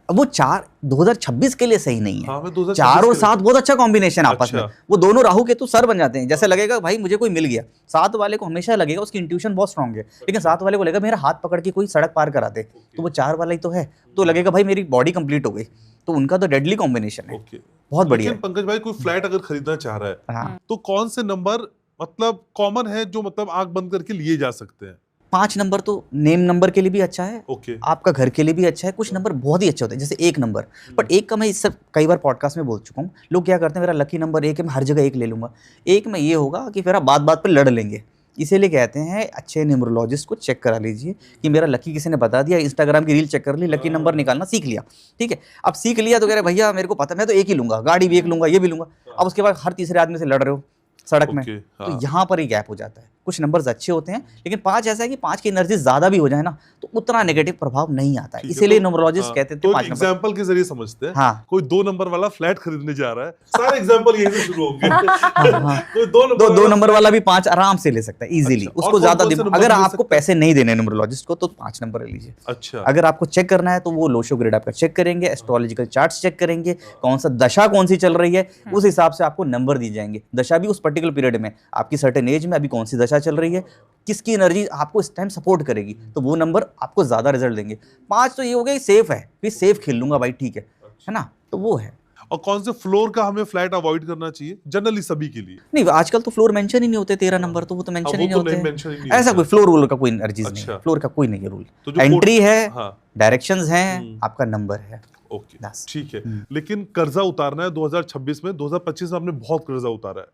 वो 4 2026 के लिए सही नहीं है। हाँ, मैं 2026 4 और के लिए- 7 बहुत अच्छा कॉम्बिनेशन आपस में, अच्छा। वो दोनों राहु केतु सर बन जाते हैं। जैसे लगेगा भाई मुझे कोई मिल गया, 7 वाले को हमेशा लगेगा उसकी इंट्यूशन बहुत स्ट्रांग है, लेकिन 7 वाले को लगेगा मेरा हाथ पकड़ के कोई सड़क पार करा दे, तो वो 4 वाला ही तो है, तो लगेगा भाई मेरी बॉडी कंप्लीट हो गई। तो उनका तो डेडली कॉम्बिनेशन है, ओके, बहुत बढ़िया लेकिन पंकज भाई कोई फ्लैट अगर खरीदना चाह रहा है हाँ। तो कौन से नंबर मतलब कॉमन है जो मतलब आंख बंद करके लिए जा सकते हैं? 5 नंबर तो नेम नंबर के लिए भी अच्छा है, ओके, आपका घर के लिए भी अच्छा है। कुछ नंबर बहुत ही अच्छे होते हैं, जैसे 1 नंबर, बट 1 का मैं इससे कई बार पॉडकास्ट में बोल चुका हूँ। लोग क्या करते हैं, मेरा लकी नंबर 1 है, मैं हर जगह 1 ले लूंगा। 1 में ये होगा कि फिर आप बात बात पर लड़ लेंगे, इसीलिए कहते हैं अच्छे न्यूमरोलॉजिस्ट को चेक करा लीजिए कि मेरा लकी किसी ने बता दिया, इंस्टाग्राम की रील चेक कर ली, लकी नंबर निकालना सीख लिया, ठीक है। अब सीख लिया तो कह रहे भैया मेरे को पता, मैं तो 1 ही लूंगा, गाड़ी भी 1 लूंगा, ये भी लूंगा। अब उसके बाद हर तीसरे आदमी से लड़ रहे हो सड़क में, ओके, हाँ। तो यहाँ पर ही गैप हो जाता है। कुछ नंबर्स अच्छे होते हैं, लेकिन 5 ऐसा है कि 5 की एनर्जी ज्यादा भी हो जाए ना तो उतना नेगेटिव प्रभाव नहीं आता है, ठीक है, इसीलिए तो- न्यूमरोलॉजिस्ट हाँ, कहते थे तो 5 नंबर। एग्जांपल के जरिए समझते हैं। हाँ। कोई 2 नंबर वाला फ्लैट खरीदने जा रहा है, सारे एग्जांपल यहीं से शुरू होंगे। हाँ। कोई 2 नंबर दो नंबर वाला भी 5 आराम से ले सकता है इजीली। अच्छा, और उसको कौन ज्यादा कौन से नंबर अगर ले आपको सकते हैं? पैसे नहीं देने न्यूमरोलॉजिस्ट को तो 5 नंबर ले लीजिए। अच्छा, अगर आपको चेक करना है तो वो लोशो ग्रिड आपका चेक करेंगे, एस्ट्रोलॉजिकल चार्ट्स चेक करेंगे, कौन सा दशा कौन सी चल रही है, उस हिसाब से आपको नंबर दी जाएंगे। दशा भी उस पर्टिकुलर पीरियड में, आपकी सर्टेन एज में अभी कौन सी दशा चल रही है, किसकी एनर्जी आपको इस टाइम सपोर्ट करेगी, तो वो नंबर आपको ज्यादा रिजल्ट देंगे। 5 तो ये हो गया सेफ है, फिर सेफ खेल लूंगा भाई, ठीक है ना, तो वो है। और कौन से फ्लोर का हमें फ्लैट अवॉइड करना चाहिए जनरली सभी के लिए? नहीं आजकल तो फ्लोर मेंशन ही नहीं होते, 13 नंबर तो वो तो मेंशन हाँ, ही वो नहीं तो नहीं होते mention ही नहीं ऐसा होता। कोई फ्लोर वूलोर का कोई एनर्जीज नहीं है, अच्छा। फ्लोर का कोई नहीं है रूल। तो जो एंट्री है, हाँ, डायरेक्शंस हैं, आपका नंबर है, ओके, बस। ठीक है। लेकिन कर्जा उतारना है 2026 में, 2025 में हमने बहुत कर्जा उतारा है,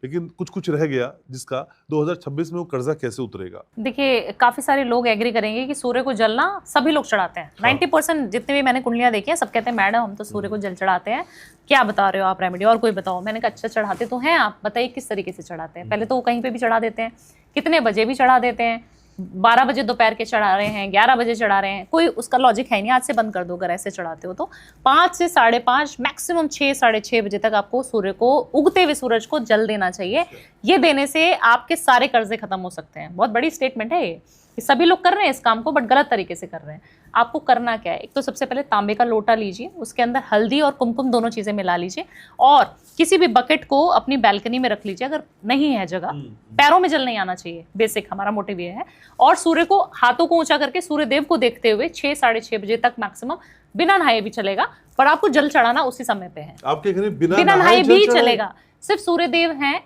लेकिन कुछ कुछ रह गया जिसका 2026 में वो कर्जा कैसे उतरेगा? देखिए काफी सारे लोग एग्री करेंगे कि सूर्य को जल ना सभी लोग चढ़ाते हैं। 90% जितने भी मैंने कुंडलियां देखी हैं सब कहते हैं मैडम हम तो सूर्य को जल चढ़ाते हैं, क्या बता रहे हो आप रेमेडी, और कोई बताओ। मैंने कहा अच्छा चढ़ाते तो हैं आप, बताइए किस तरीके से चढ़ाते हैं। पहले तो वो कहीं पे भी चढ़ा देते हैं, कितने बजे भी चढ़ा देते हैं, 12 बजे दोपहर के चढ़ा रहे हैं, 11 बजे चढ़ा रहे हैं, कोई उसका लॉजिक है नहीं। आज से बंद कर दो अगर ऐसे चढ़ाते हो तो। 5 से 5:30 मैक्सिमम 6 साढ़े 6 बजे तक आपको सूर्य को, उगते हुए सूरज को जल देना चाहिए। ये देने से आपके सारे कर्जे खत्म हो सकते हैं। बहुत बड़ी स्टेटमेंट है ये, सभी लोग कर रहे हैं इस काम को बट गलत तरीके से कर रहे हैं। आपको करना क्या है, एक तो सबसे पहले तांबे का लोटा लीजिए, उसके अंदर हल्दी और कुमकुम दोनों चीजें मिला लीजिए, और किसी भी बकेट को अपनी बैल्कनी में रख लीजिए अगर नहीं है जगह। पैरों में जल नहीं आना चाहिए, बेसिक हमारा मोटिव ये है। और सूर्य को, हाथों को ऊंचा करके सूर्य देव को देखते हुए 6 साढ़े 6 बजे तक मैक्सिमम, बिना नहाए भी चलेगा पर आपको जल चढ़ाना उसी समय पे है। आपके घर में बिना नहाए जल भी चढ़ाए? चलेगा। सिर्फ सूर्य देव हैं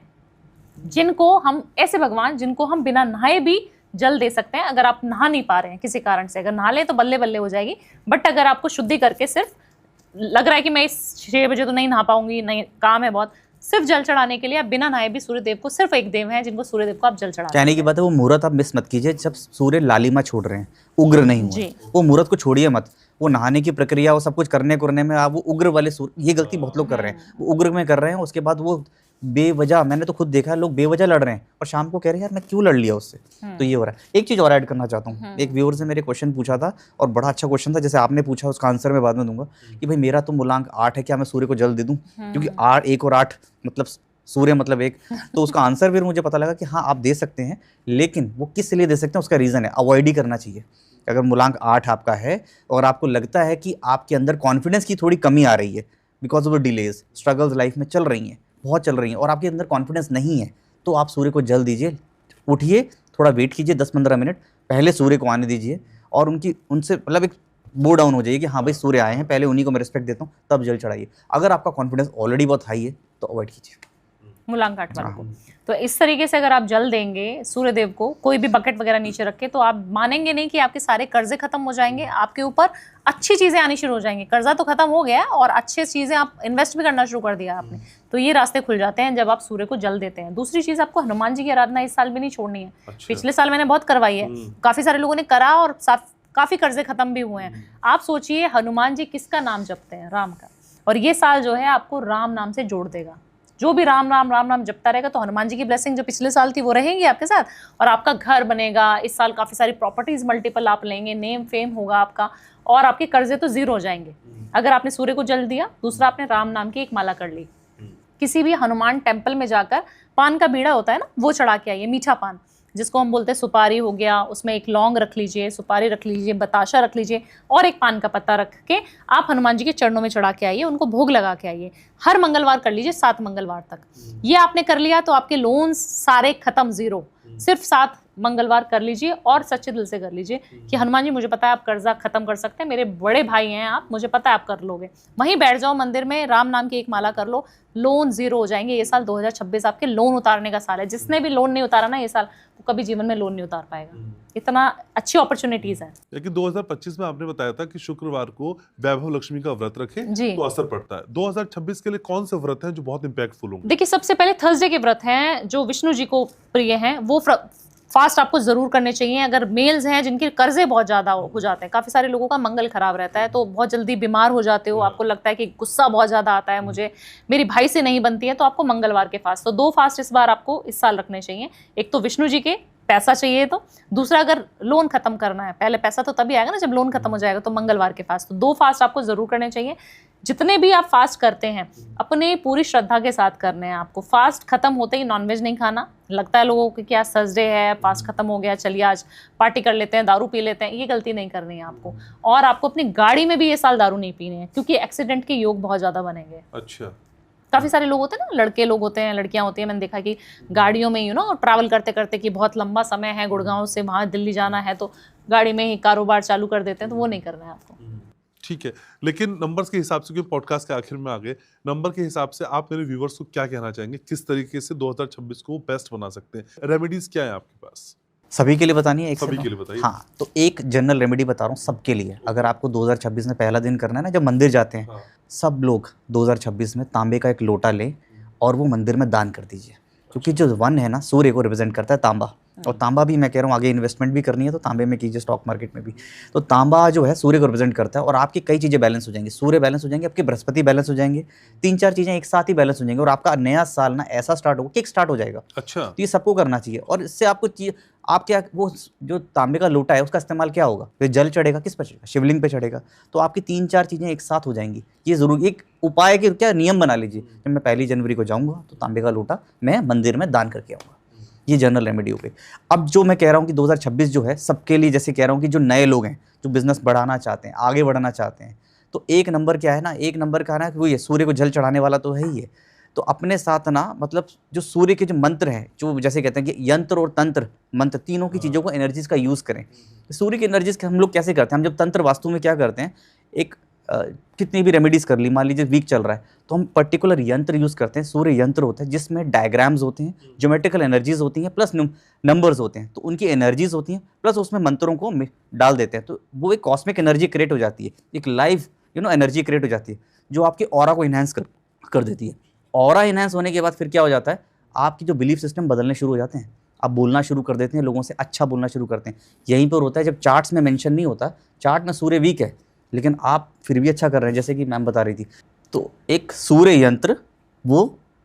जिनको हम, ऐसे भगवान जिनको हम बिना नहाए भी जल दे सकते हैं। अगर आप नहा नहीं पा रहे हैं किसी कारण से, अगर नहा लें तो बल्ले बल्ले हो जाएगी, बट अगर आपको शुद्धि करके सिर्फ लग रहा है कि मैं इस 6 बजे तो नहीं नहा पाऊंगी, नहीं काम है बहुत, सिर्फ जल चढ़ाने के लिए आप बिना नहाए भी, सूर्य देव को सिर्फ एक देव है जिनको सूर्य देव को आप जल चढ़ा। कहने की बात है वो मुहूर्त आप मिस मत कीजिए जब सूर्य लालिमा छोड़ रहे हैं, उग्र नहीं हुआ, जी। वो मुहूर्त को छोड़िए मत। वो नहाने की प्रक्रिया, वो सब कुछ करने में आप वो उग्र वाले सूर्य, ये गलती बहुत लोग कर रहे हैं, वो उग्र में कर रहे हैं, उसके बाद वो बेवजह, मैंने तो खुद देखा है लोग बेवजह लड़ रहे हैं और शाम को कह रहे हैं यार मैं क्यों लड़ लिया उससे। तो ये हो रहा है। एक चीज़ और ऐड करना चाहता हूँ, एक व्यूअर से मेरे क्वेश्चन पूछा था और बड़ा अच्छा क्वेश्चन था, जैसे आपने पूछा उसका आंसर मैं बाद में दूंगा कि भाई मेरा तो मूलांक 8 है, क्या मैं सूर्य को जल दे दूँ, क्योंकि 1 और 8 मतलब सूर्य मतलब 1, तो उसका आंसर फिर मुझे पता लगा कि हाँ आप दे सकते हैं, लेकिन वो किस लिए दे सकते हैं उसका रीज़न है, अवॉइड ही करना चाहिए। अगर मूलांक 8 आपका है और आपको लगता है कि आपके अंदर कॉन्फिडेंस की थोड़ी कमी आ रही है because of delays, struggles life में चल रही हैं, बहुत चल रही हैं, और आपके अंदर कॉन्फिडेंस नहीं है, तो आप सूर्य को जल दीजिए। उठिए, थोड़ा वेट कीजिए 10-15 मिनट, पहले सूर्य को आने दीजिए और उनसे मतलब एक बो डाउन हो जाइए कि हाँ भाई सूर्य आए हैं, पहले उन्हीं को मैं रिस्पेक्ट देता हूँ, तब जल चढ़ाइए। अगर आपका कॉन्फिडेंस ऑलरेडी बहुत हाई है तो अवॉइड कीजिए। मूलांक 8 वाले को। तो इस तरीके से अगर आप जल देंगे सूर्य देव को, कोई भी बकेट वगैरह नीचे रख के, तो आप मानेंगे नहीं कि आपके सारे कर्जे खत्म हो जाएंगे, आपके ऊपर अच्छी चीजें आनी शुरू हो जाएंगी। कर्जा तो खत्म हो गया और अच्छी चीजें आप इन्वेस्ट भी करना शुरू कर दिया आपने, तो ये रास्ते खुल जाते हैं जब आप सूर्य को जल देते हैं। दूसरी चीज, आपको हनुमान जी की आराधना इस साल भी नहीं छोड़नी है। अच्छा। पिछले साल मैंने बहुत करवाई है, काफी सारे लोगों ने करा और काफी कर्जे खत्म भी हुए हैं। आप सोचिए हनुमान जी किसका नाम जपते हैं? राम का। और ये साल जो है आपको राम नाम से जोड़ देगा। जो भी राम राम राम राम जपता रहेगा, तो हनुमान जी की ब्लेसिंग जो पिछले साल थी वो रहेगी आपके साथ, और आपका घर बनेगा इस साल, काफी सारी प्रॉपर्टीज मल्टीपल आप लेंगे, नेम फेम होगा आपका, और आपके कर्जे तो जीरो हो जाएंगे अगर आपने सूर्य को जल दिया। दूसरा, आपने राम नाम की एक माला कर ली। किसी भी हनुमान टेम्पल में जाकर पान का बीड़ा होता है ना, वो चढ़ा के आइए, मीठा पान जिसको हम बोलते हैं सुपारी हो गया, उसमें एक लौंग रख लीजिए, सुपारी रख लीजिए, बताशा रख लीजिए, और एक पान का पत्ता रख के आप हनुमान जी के चरणों में चढ़ा के आइए, उनको भोग लगा के आइए। हर मंगलवार कर लीजिए, 7 मंगलवार तक। ये आपने कर लिया तो आपके लोन सारे खत्म, जीरो। सिर्फ 7 मंगलवार कर लीजिए और सच्चे दिल से कर लीजिए कि हनुमान जी मुझे पता है आप कर्जा खत्म कर सकते हैं, मेरे बड़े भाई हैं आप, मुझे पता है आप कर लोगे। वहीं बैठ जाओ मंदिर में, राम नाम की एक माला कर लो, लोन जीरो हो जाएंगे। ये साल 2026 आपके लोन उतारने का साल है। जिसने भी लोन नहीं उतारा ना ये साल, वो कभी जीवन में लोन नहीं उतार पाएगा। इतना अच्छी अपॉर्चुनिटीज है। लेकिन 2025 में आपने बताया था कि शुक्रवार को वैभव लक्ष्मी का व्रत रखें जी। तो असर पड़ता है। 2026 के लिए कौन से व्रत हैं जो बहुत इंपैक्टफुल होंगे? देखिए, सबसे पहले थर्सडे के व्रत हैं जो विष्णु जी को प्रिय हैं, वो फास्ट आपको जरूर करने चाहिए। अगर मेल्स हैं जिनके कर्जे बहुत ज्यादा हो जाते हैं, काफी सारे लोगों का मंगल खराब रहता है, तो बहुत जल्दी बीमार हो जाते हो, आपको लगता है कि गुस्सा बहुत ज्यादा आता है मुझे, मेरी भाई से नहीं बनती है, तो आपको मंगलवार के फास्ट, तो 2 फास्ट इस बार आपको इस साल रखने चाहिए। एक तो विष्णु जी के, पैसा चाहिए तो, दूसरा अगर लोन खत्म करना है, पहले पैसा तो तभी आएगा ना जब लोन खत्म हो जाएगा, तो मंगलवार के फास्ट। तो 2 फास्ट आपको जरूर करने चाहिए। जितने भी आप फास्ट करते हैं अपने पूरी श्रद्धा के साथ करने हैं आपको। फास्ट खत्म होते ही नॉनवेज नहीं खाना। लगता है लोगों को कि आज थर्सडे है, फास्ट खत्म हो गया, चलिए आज पार्टी कर लेते हैं, दारू पी लेते हैं, ये गलती नहीं करनी है आपको। और आपको अपनी गाड़ी में भी ये साल दारू नहीं पीने हैं, क्योंकि एक्सीडेंट के योग बहुत ज्यादा बनेंगे। अच्छा। काफी सारे लोग होते हैं ना, लड़के लोग होते हैं, लड़कियां होती हैं, मैंने देखा कि गाड़ियों में ट्रैवल करते करते कि बहुत लंबा समय है, गुड़गांव से वहां दिल्ली जाना है, तो गाड़ी में ही कारोबार चालू कर देते हैं, तो वो नहीं करना है आपको। ठीक है, लेकिन नंबर्स के हिसाब से, क्योंकि पॉडकास्ट के आखिर में आ गए, नंबर के हिसाब से आप मेरे व्यूवर्स को क्या कहना चाहेंगे? किस तरीके से 2026 को बेस्ट बना सकते हैं? रेमेडीज क्या है आपके पास? सभी के लिए बतानी है? एक सभी से के लिए बताइए। हाँ, तो एक जनरल रेमेडी बता रहा हूँ सबके लिए। अगर आपको 2026 में पहला दिन करना है ना, जब मंदिर जाते हैं, हाँ। सब लोग 2026 में तांबे का एक लोटा लें और वो मंदिर में दान कर दीजिए। क्योंकि जो 1 है ना, सूर्य को रिप्रेजेंट करता है तांबा, और तांबा भी मैं कह रहा हूँ आगे इन्वेस्टमेंट भी करनी है तो तांबे में कीजिए, स्टॉक मार्केट में भी। तो तांबा जो है सूर्य को रिप्रेजेंट करता है, और आपकी कई चीज़ें बैलेंस हो जाएंगी। सूर्य बैलेंस हो जाएंगे, आपके बृहस्पति बैलेंस हो जाएंगे, 3-4 चीज़ें एक साथ ही बैलेंस हो जाएंगी, और आपका नया साल ना ऐसा स्टार्ट होगा, किक स्टार्ट हो जाएगा। अच्छा। तो ये सबको करना चाहिए। और इससे आपको आप क्या, वो जो तांबे का लोटा है उसका इस्तेमाल क्या होगा? फिर जल चढ़ेगा, किस पर चढ़ेगा? शिवलिंग पे चढ़ेगा। तो आपकी 3-4 चीज़ें एक साथ हो जाएंगी। ये जरूर एक उपाय के क्या नियम बना लीजिए, जब मैं 1 जनवरी को जाऊँगा तो तांबे का लोटा मैं मंदिर में दान करके आऊँगा। ये जनरल रेमेडी हो गई। अब जो मैं कह रहा हूँ कि 2026 जो है सबके लिए, जैसे कह रहा हूँ कि जो नए लोग हैं, जो बिजनेस बढ़ाना चाहते हैं, आगे बढ़ना चाहते हैं, तो एक नंबर क्या है ना, एक नंबर का ना कि वो ये सूर्य को जल चढ़ाने वाला तो है ही है। तो अपने साथ ना, मतलब जो सूर्य के जो मंत्र हैं, जो जैसे कहते हैं कि यंत्र और तंत्र मंत्र, तीनों की चीज़ों को एनर्जीज का यूज़ करें। सूर्य की एनर्जीज के हम लोग कैसे करते हैं? हम जब तंत्र वास्तु में क्या करते हैं, एक कितनी भी रेमेडीज़ कर ली, मान लीजिए वीक चल रहा है, तो हम पर्टिकुलर यंत्र यूज़ करते हैं। सूर्य यंत्र होता है जिसमें डायग्राम्स होते हैं, ज्योमेट्रिकल एनर्जीज होती हैं, प्लस नंबर्स होते हैं, तो उनकी एनर्जीज होती हैं, प्लस उसमें मंत्रों को डाल देते हैं, तो वो एक कॉस्मिक एनर्जी क्रिएट हो जाती है, एक लाइव एनर्जी क्रिएट हो जाती है, जो आपके ऑरा को इन्हांस कर देती है। ऑरा इन्हांस होने के बाद फिर क्या हो जाता है, आपकी जो बिलीफ सिस्टम बदलने शुरू हो जाते हैं, आप बोलना शुरू कर देते हैं, लोगों से अच्छा बोलना शुरू करते हैं। यहीं पर होता है जब चार्ट्स में मेंशन नहीं होता, चार्ट में सूर्य वीक है लेकिन आप फिर भी अच्छा कर रहे हैं, जैसे कि मैम बता रही थी, तो एक सूर्य यंत्र वो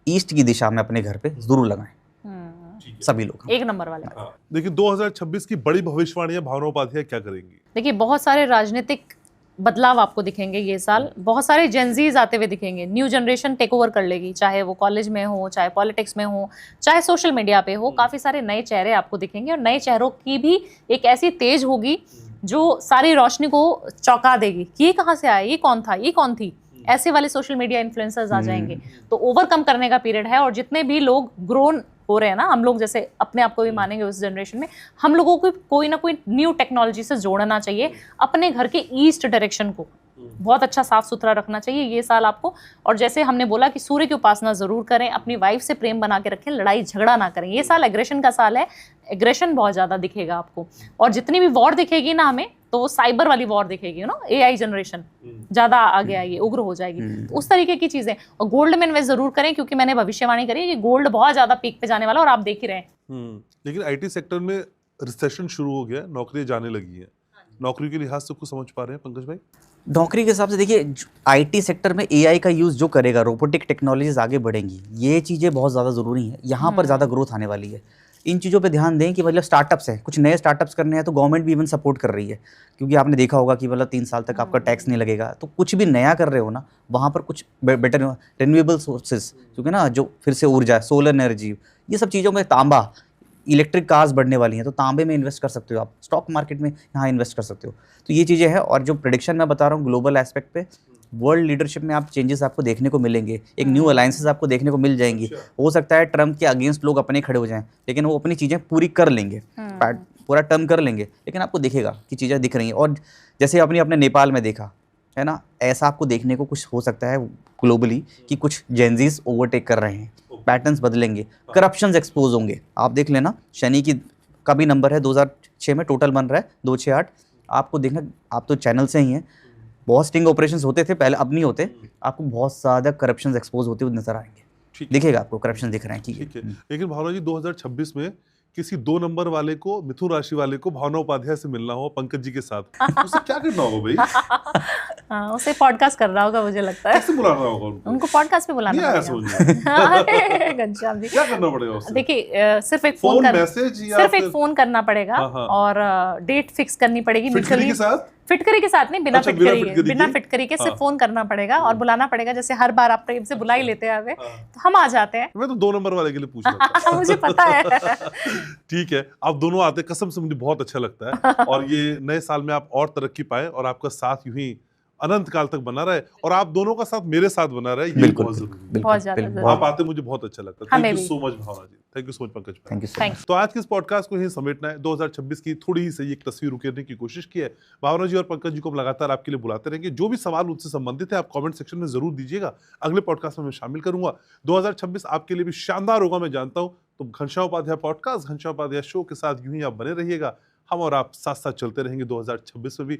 ईस्ट की दिशा में अपने घर पे जरूर लगाएं सभी लोग। एक नंबर वाले। देखिए 2026 की बड़ी भविष्यवाणियां भावना उपाध्याय क्या करेंगी? देखिए, बहुत सारे राजनीतिक बदलाव आपको दिखेंगे ये साल। बहुत सारे जेनजीज आते हुए दिखेंगे, न्यू जनरेशन टेक ओवर कर लेगी, चाहे वो कॉलेज में हो, चाहे पॉलिटिक्स में हो, चाहे सोशल मीडिया पे हो। काफ़ी सारे नए चेहरे आपको दिखेंगे, और नए चेहरों की भी एक ऐसी तेज होगी जो सारी रोशनी को चौंका देगी कि ये कहाँ से आया, ये कौन था, ये कौन थी। ऐसे वाले सोशल मीडिया इन्फ्लुएंसर्स आ जाएंगे। तो ओवरकम करने का पीरियड है, और जितने भी लोग ग्रोन हो रहे हैं ना, हम लोग जैसे अपने आप को भी मानेंगे उस जनरेशन में, हम लोगों को कोई ना कोई न्यू टेक्नोलॉजी से जोड़ना चाहिए अपने घर के ईस्ट डायरेक्शन को। बहुत अच्छा साफ सुथरा रखना चाहिए ये साल आपको। और जैसे हमने बोला कि सूर्य की उपासना जरूर करें, अपनी वाइफ से प्रेम बना के रखें, लड़ाई झगड़ा ना करें। ये साल एग्रेशन का साल है, एग्रेशन बहुत ज्यादा दिखेगा आपको। और जितनी भी वॉर दिखेगी ना हमें, तो वो साइबर वाली वॉर दिखेगी ना, AI जनरेशन ज्यादा आगे आएगी, उग्र हो जाएगी, तो उस तरीके की चीजें। और गोल्ड में इन्वेस्ट जरूर करें, क्योंकि मैंने भविष्यवाणी करी कि गोल्ड बहुत ज्यादा पीक पे जाने वाला, और आप देख ही रहे हैं। लेकिन IT सेक्टर में रिसेशन शुरू हो गया, नौकरियां जाने लगी हैं। नौकरी के लिहाज से कुछ समझ पा रहे हैं पंकज भाई? नौकरी के हिसाब से देखिए, IT सेक्टर में AI का यूज़ जो करेगा, रोबोटिक टेक्नोलॉजीज आगे बढ़ेंगी, ये चीज़ें बहुत ज़्यादा ज़रूरी हैं। यहाँ पर ज़्यादा ग्रोथ आने वाली है। इन चीज़ों पे ध्यान दें कि मतलब स्टार्टअप्स हैं, कुछ नए स्टार्टअप्स करने हैं तो गवर्नमेंट भी इवन सपोर्ट कर रही है, क्योंकि आपने देखा होगा कि मतलब 3 साल तक आपका टैक्स नहीं लगेगा। तो कुछ भी नया कर रहे हो ना, वहाँ पर कुछ बेटर रिन्यूएबल सोर्सेज, क्योंकि ना जो फिर से ऊर्जा, सोलर एनर्जी, ये सब चीज़ों में, तांबा, इलेक्ट्रिक कार्स बढ़ने वाली हैं, तो तांबे में इन्वेस्ट कर सकते हो आप, स्टॉक मार्केट में यहाँ इन्वेस्ट कर सकते हो। तो ये चीज़ें हैं। और जो प्रेडिक्शन मैं बता रहा हूँ ग्लोबल एस्पेक्ट पे, वर्ल्ड लीडरशिप में आप चेंजेस आपको देखने को मिलेंगे, एक न्यू अलायंसेस आपको देखने को मिल जाएंगी। हो सकता है ट्रम्प के अगेंस्ट लोग अपने खड़े हो जाएं, लेकिन वो अपनी चीज़ें पूरी कर लेंगे, पूरा टर्म कर लेंगे, लेकिन आपको दिखेगा कि चीज़ें दिख रही हैं। और जैसे अपने नेपाल में देखा है ना, ऐसा आपको देखने को कुछ हो सकता है ग्लोबली कि कुछ जेनजीज ओवरटेक कर रहे हैं, पैटर्न्स बदलेंगे, करप्शंस एक्सपोज होंगे। आप देख लेना, शनि की का भी नंबर है 2006 में, टोटल बन रहा है 268। आपको देखना, आप तो चैनल से ही हैं, बहुत स्टिंग ऑपरेशंस होते थे पहले, अब नहीं होते। आपको बहुत ज़्यादा करप्शंस एक्सपोज होते हुए नजर आएंगे, दिखेगा आपको करप्शन दिख रहे हैं। ठीक है। लेकिन भावना जी, 2026 में किसी 2 नंबर वाले को, मिथुन राशि वाले को भावना उपाध्याय से मिलना हो पंकज जी के साथ, उसे क्या करना होगा भाई? हाँ, उसे पॉडकास्ट करना होगा, मुझे लगता है। कैसे बुलाना होगा उनको पॉडकास्ट पे बुलाना नहीं आया पड़ेगा। समझ में। अरे घनश्याम जी, क्या करना पड़ेगा उससे? देखिए, सिर्फ एक फोन फोन मैसेज या सिर्फ फिर एक फोन करना पड़ेगा, हाँ। और डेट फिक्स करनी पड़ेगी फिटकरी म्यूचुअली। के साथ? फिटकरी के साथ नहीं, बिना अच्छा, फिटकरी के सिर्फ फोन करना पड़ेगा और बुलाना पड़ेगा। जैसे हर बार आप प्रेम से बुला ही लेते हैं, तो हम आ जाते हैं। मैं तो 2 नंबर वाले के लिए पूछ रहा था। मुझे पता है। ठीक है, आप दोनों आते, कसम से मुझे बहुत अच्छा लगता है। और ये नए साल में आप और तरक्की पाए, और आपका साथ यूं ही अनंत काल तक बना रहे, और आप दोनों का साथ मेरे साथ बना रहे, ये बहुत जरूरी है। बहुत ज्यादा जरूरी। आप आते मुझे बहुत अच्छा लगता है। Thank you so much Bhavna ji, thank you so much Pankaj भाई। Thank you so Thank much. तो आज के इस पॉडकास्ट को यही समेटना है। 2026 की थोड़ी ही सही एक तस्वीर उकेरने की कोशिश की है। भावना जी और पंकज जी को हम लगातार आपके लिए बुलाते रहेंगे। जो भी सवाल उनसे संबंधित है, आप कमेंट सेक्शन में जरूर दीजिएगा, अगले पॉडकास्ट में मैं शामिल करूंगा। 2026 आपके लिए भी शानदार होगा, मैं जानता हूं। तो घनश्याम उपाध्याय पॉडकास्ट, घनश्याम उपाध्याय शो के साथ यूं ही आप बने रहिएगा। हम और आप साथ साथ चलते रहेंगे 2026 में भी।